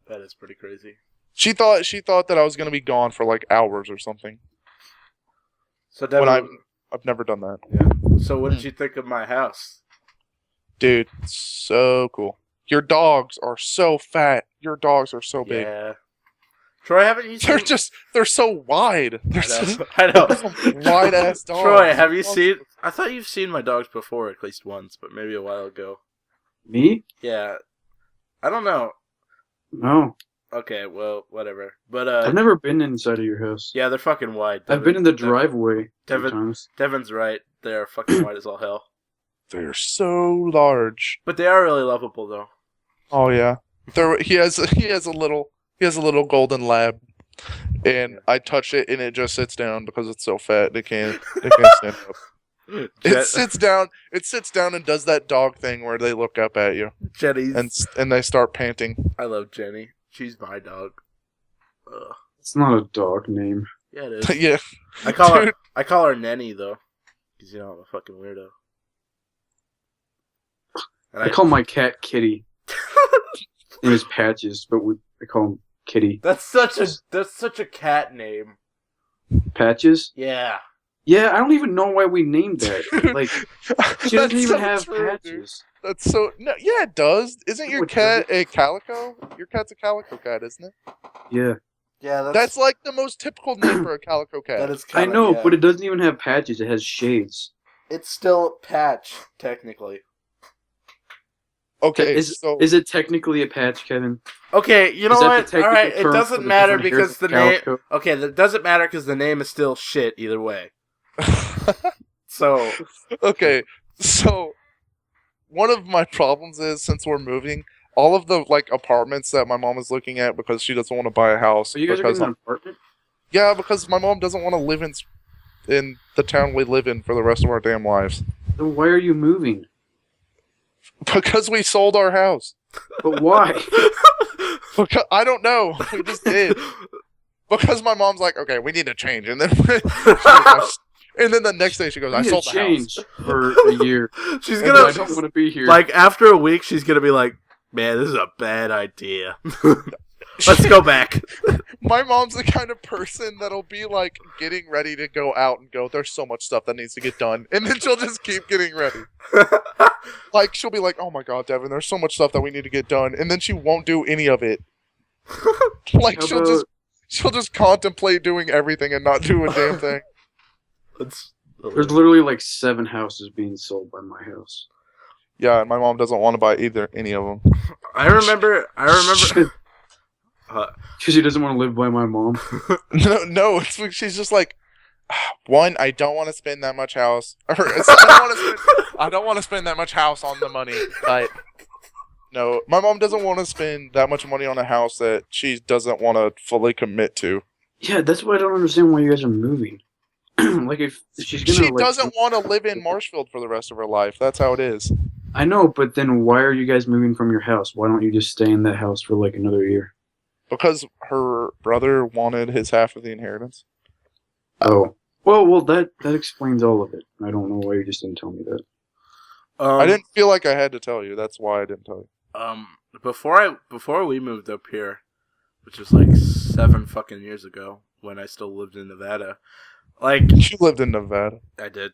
Speaker 1: That is pretty crazy.
Speaker 3: She thought that I was going to be gone for like hours or something.
Speaker 1: So Devin,
Speaker 3: When I've never done that.
Speaker 1: yeah. So what did you think of my house?
Speaker 3: Dude, so cool. Your dogs are so fat. Your dogs are so big.
Speaker 1: Yeah. Troy, haven't you seen?
Speaker 3: They're so wide. They're
Speaker 1: I know.
Speaker 3: wide ass dogs.
Speaker 1: Troy, have you seen? I thought you've seen my dogs before, at least once, but maybe a while ago.
Speaker 2: Me?
Speaker 1: Yeah. I don't know.
Speaker 2: No.
Speaker 1: Okay, well, whatever. But
Speaker 2: I've never been inside of your house.
Speaker 1: yeah, they're fucking wide.
Speaker 2: I've been in the driveway
Speaker 1: Devin-
Speaker 2: times.
Speaker 1: Devin's right. They are fucking wide as all hell.
Speaker 3: They're so large.
Speaker 1: But they are really lovable, though.
Speaker 3: Oh yeah. He has a little golden lab, and I touch it and it just sits down because it's so fat they can't stand up. It sits down and does that dog thing where they look up at you
Speaker 1: Jenny's.
Speaker 3: and they start panting.
Speaker 1: I love Jenny. She's my dog. Ugh.
Speaker 2: It's not a dog name.
Speaker 1: Yeah, it is.
Speaker 3: Yeah.
Speaker 1: I call
Speaker 3: Dude.
Speaker 1: her Nenny though, because you know I'm a fucking weirdo. And
Speaker 2: I call my cat Kitty. It was Patches, but I call him Kitty.
Speaker 1: that's such a cat name.
Speaker 2: Patches?
Speaker 1: Yeah.
Speaker 2: Yeah, I don't even know why we named that. Like, she doesn't
Speaker 3: That's
Speaker 2: even
Speaker 3: so
Speaker 2: have
Speaker 3: true, dude.
Speaker 2: patches.
Speaker 3: That's so no. Yeah, it does. Isn't your
Speaker 2: No, it
Speaker 3: cat a calico? Your cat's a calico cat, isn't it?
Speaker 2: Yeah.
Speaker 1: Yeah,
Speaker 3: That's like the most typical name for a calico cat.
Speaker 1: that is.
Speaker 2: I
Speaker 1: Kinda,
Speaker 2: know,
Speaker 1: yeah.
Speaker 2: but it doesn't even have patches. It has shades.
Speaker 1: It's still Patch technically.
Speaker 3: Okay,
Speaker 2: Is
Speaker 3: so
Speaker 2: it technically a patch, Kevin?
Speaker 1: Okay, you know
Speaker 2: Is that
Speaker 1: what?
Speaker 2: the
Speaker 1: All right,
Speaker 2: technical
Speaker 1: it
Speaker 2: term for
Speaker 1: doesn't
Speaker 2: the
Speaker 1: matter
Speaker 2: different hairs
Speaker 1: because
Speaker 2: of
Speaker 1: the name.
Speaker 2: calico?
Speaker 1: Okay, that doesn't matter because the name is still shit either way. So
Speaker 3: okay, so one of my problems is since we're moving, all of the like apartments that my mom is looking at because she doesn't want to buy a house.
Speaker 2: So you guys are
Speaker 3: because
Speaker 2: getting an apartment?
Speaker 3: yeah, because my mom doesn't want to live in the town we live in for the rest of our damn lives.
Speaker 2: Then why are you moving?
Speaker 3: Because we sold our house.
Speaker 2: But why?
Speaker 3: Because I don't know. We just did. Because my mom's like, okay, we need to change, and then and then the next day she goes, I
Speaker 2: need
Speaker 3: sold
Speaker 2: to
Speaker 3: the house.
Speaker 2: change for a year.
Speaker 1: she's
Speaker 2: And
Speaker 1: gonna
Speaker 2: I don't want to be here.
Speaker 1: like after a week, she's gonna be like, "Man, this is a bad idea. Let's go back."
Speaker 3: My mom's the kind of person that'll be like getting ready to go out and go, there's so much stuff that needs to get done. And then she'll just keep getting ready. Like, she'll be like, oh my god, Devin, there's so much stuff that we need to get done. And then she won't do any of it. Like,
Speaker 2: How
Speaker 3: she'll just contemplate doing everything and not do a damn thing.
Speaker 2: There's literally like 7 houses being sold by my house.
Speaker 3: Yeah, and my mom doesn't want to buy any of them.
Speaker 1: I remember.
Speaker 2: Because she doesn't want to live by my mom.
Speaker 3: No, it's like she's just like, one, I don't want to spend that much house. Or I don't want to spend that much house on the money. But no, my mom doesn't want to spend that much money on a house that she doesn't want to fully commit to.
Speaker 2: Yeah, that's why I don't understand why you guys are moving. Like if she's gonna,
Speaker 3: She
Speaker 2: like,
Speaker 3: doesn't want to live in Marshfield for the rest of her life. That's how it is.
Speaker 2: I know, but then why are you guys moving from your house? Why don't you just stay in that house for like another year?
Speaker 3: Because her brother wanted his half of the inheritance.
Speaker 2: Oh. Well, that explains all of it. I don't know why you just didn't tell me that.
Speaker 3: I didn't feel like I had to tell you. That's why I didn't tell you.
Speaker 1: Before we moved up here, which was like 7 fucking years ago, when I still lived in Nevada, like
Speaker 3: She lived in Nevada.
Speaker 1: I did.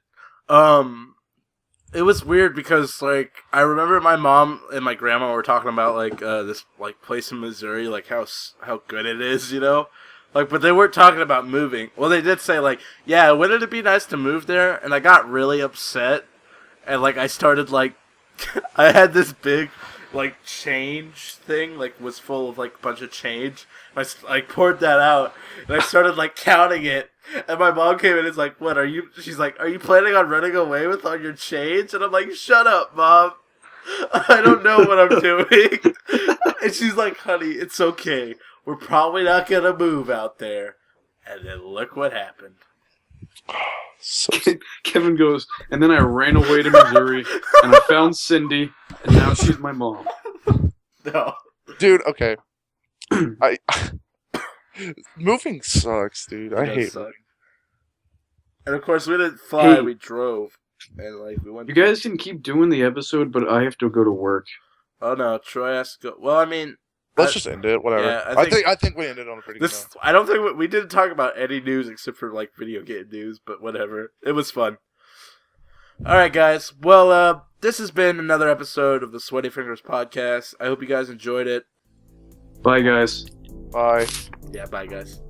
Speaker 1: It was weird because like I remember my mom and my grandma were talking about like this like place in Missouri, like how good it is, you know. Like, but they weren't talking about moving. Well, they did say, like, yeah, wouldn't it be nice to move there? And I got really upset. And, like, I started, like, I had this big, like, change thing, like, was full of, like, a bunch of change. And I poured that out. And I started, like, counting it. And my mom came in and is like, what, she's like, are you planning on running away with all your change? And I'm like, shut up, Mom. I don't know what I'm doing. And she's like, honey, it's okay. We're probably not going to move out there. And then look what happened.
Speaker 3: So
Speaker 2: Kevin goes, and then I ran away to Missouri, and I found Cindy, and now she's my mom.
Speaker 1: No.
Speaker 3: dude, okay. Moving sucks, dude. I hate
Speaker 1: suck. And of course, we didn't fly,
Speaker 2: Hey.
Speaker 1: we drove. And like we went.
Speaker 2: You guys can keep doing the episode, but I have to go to work.
Speaker 1: Oh no, Troy has to go. Well, I mean,
Speaker 3: Let's just end it. Whatever.
Speaker 1: Yeah,
Speaker 3: I think we ended on a pretty good
Speaker 1: this.
Speaker 3: note.
Speaker 1: I don't think we didn't talk about any news except for like video game news, but whatever. It was fun. All right, guys. Well, this has been another episode of the Sweaty Fingers podcast. I hope you guys enjoyed it.
Speaker 2: Bye, guys.
Speaker 3: Bye.
Speaker 1: Yeah, bye, guys.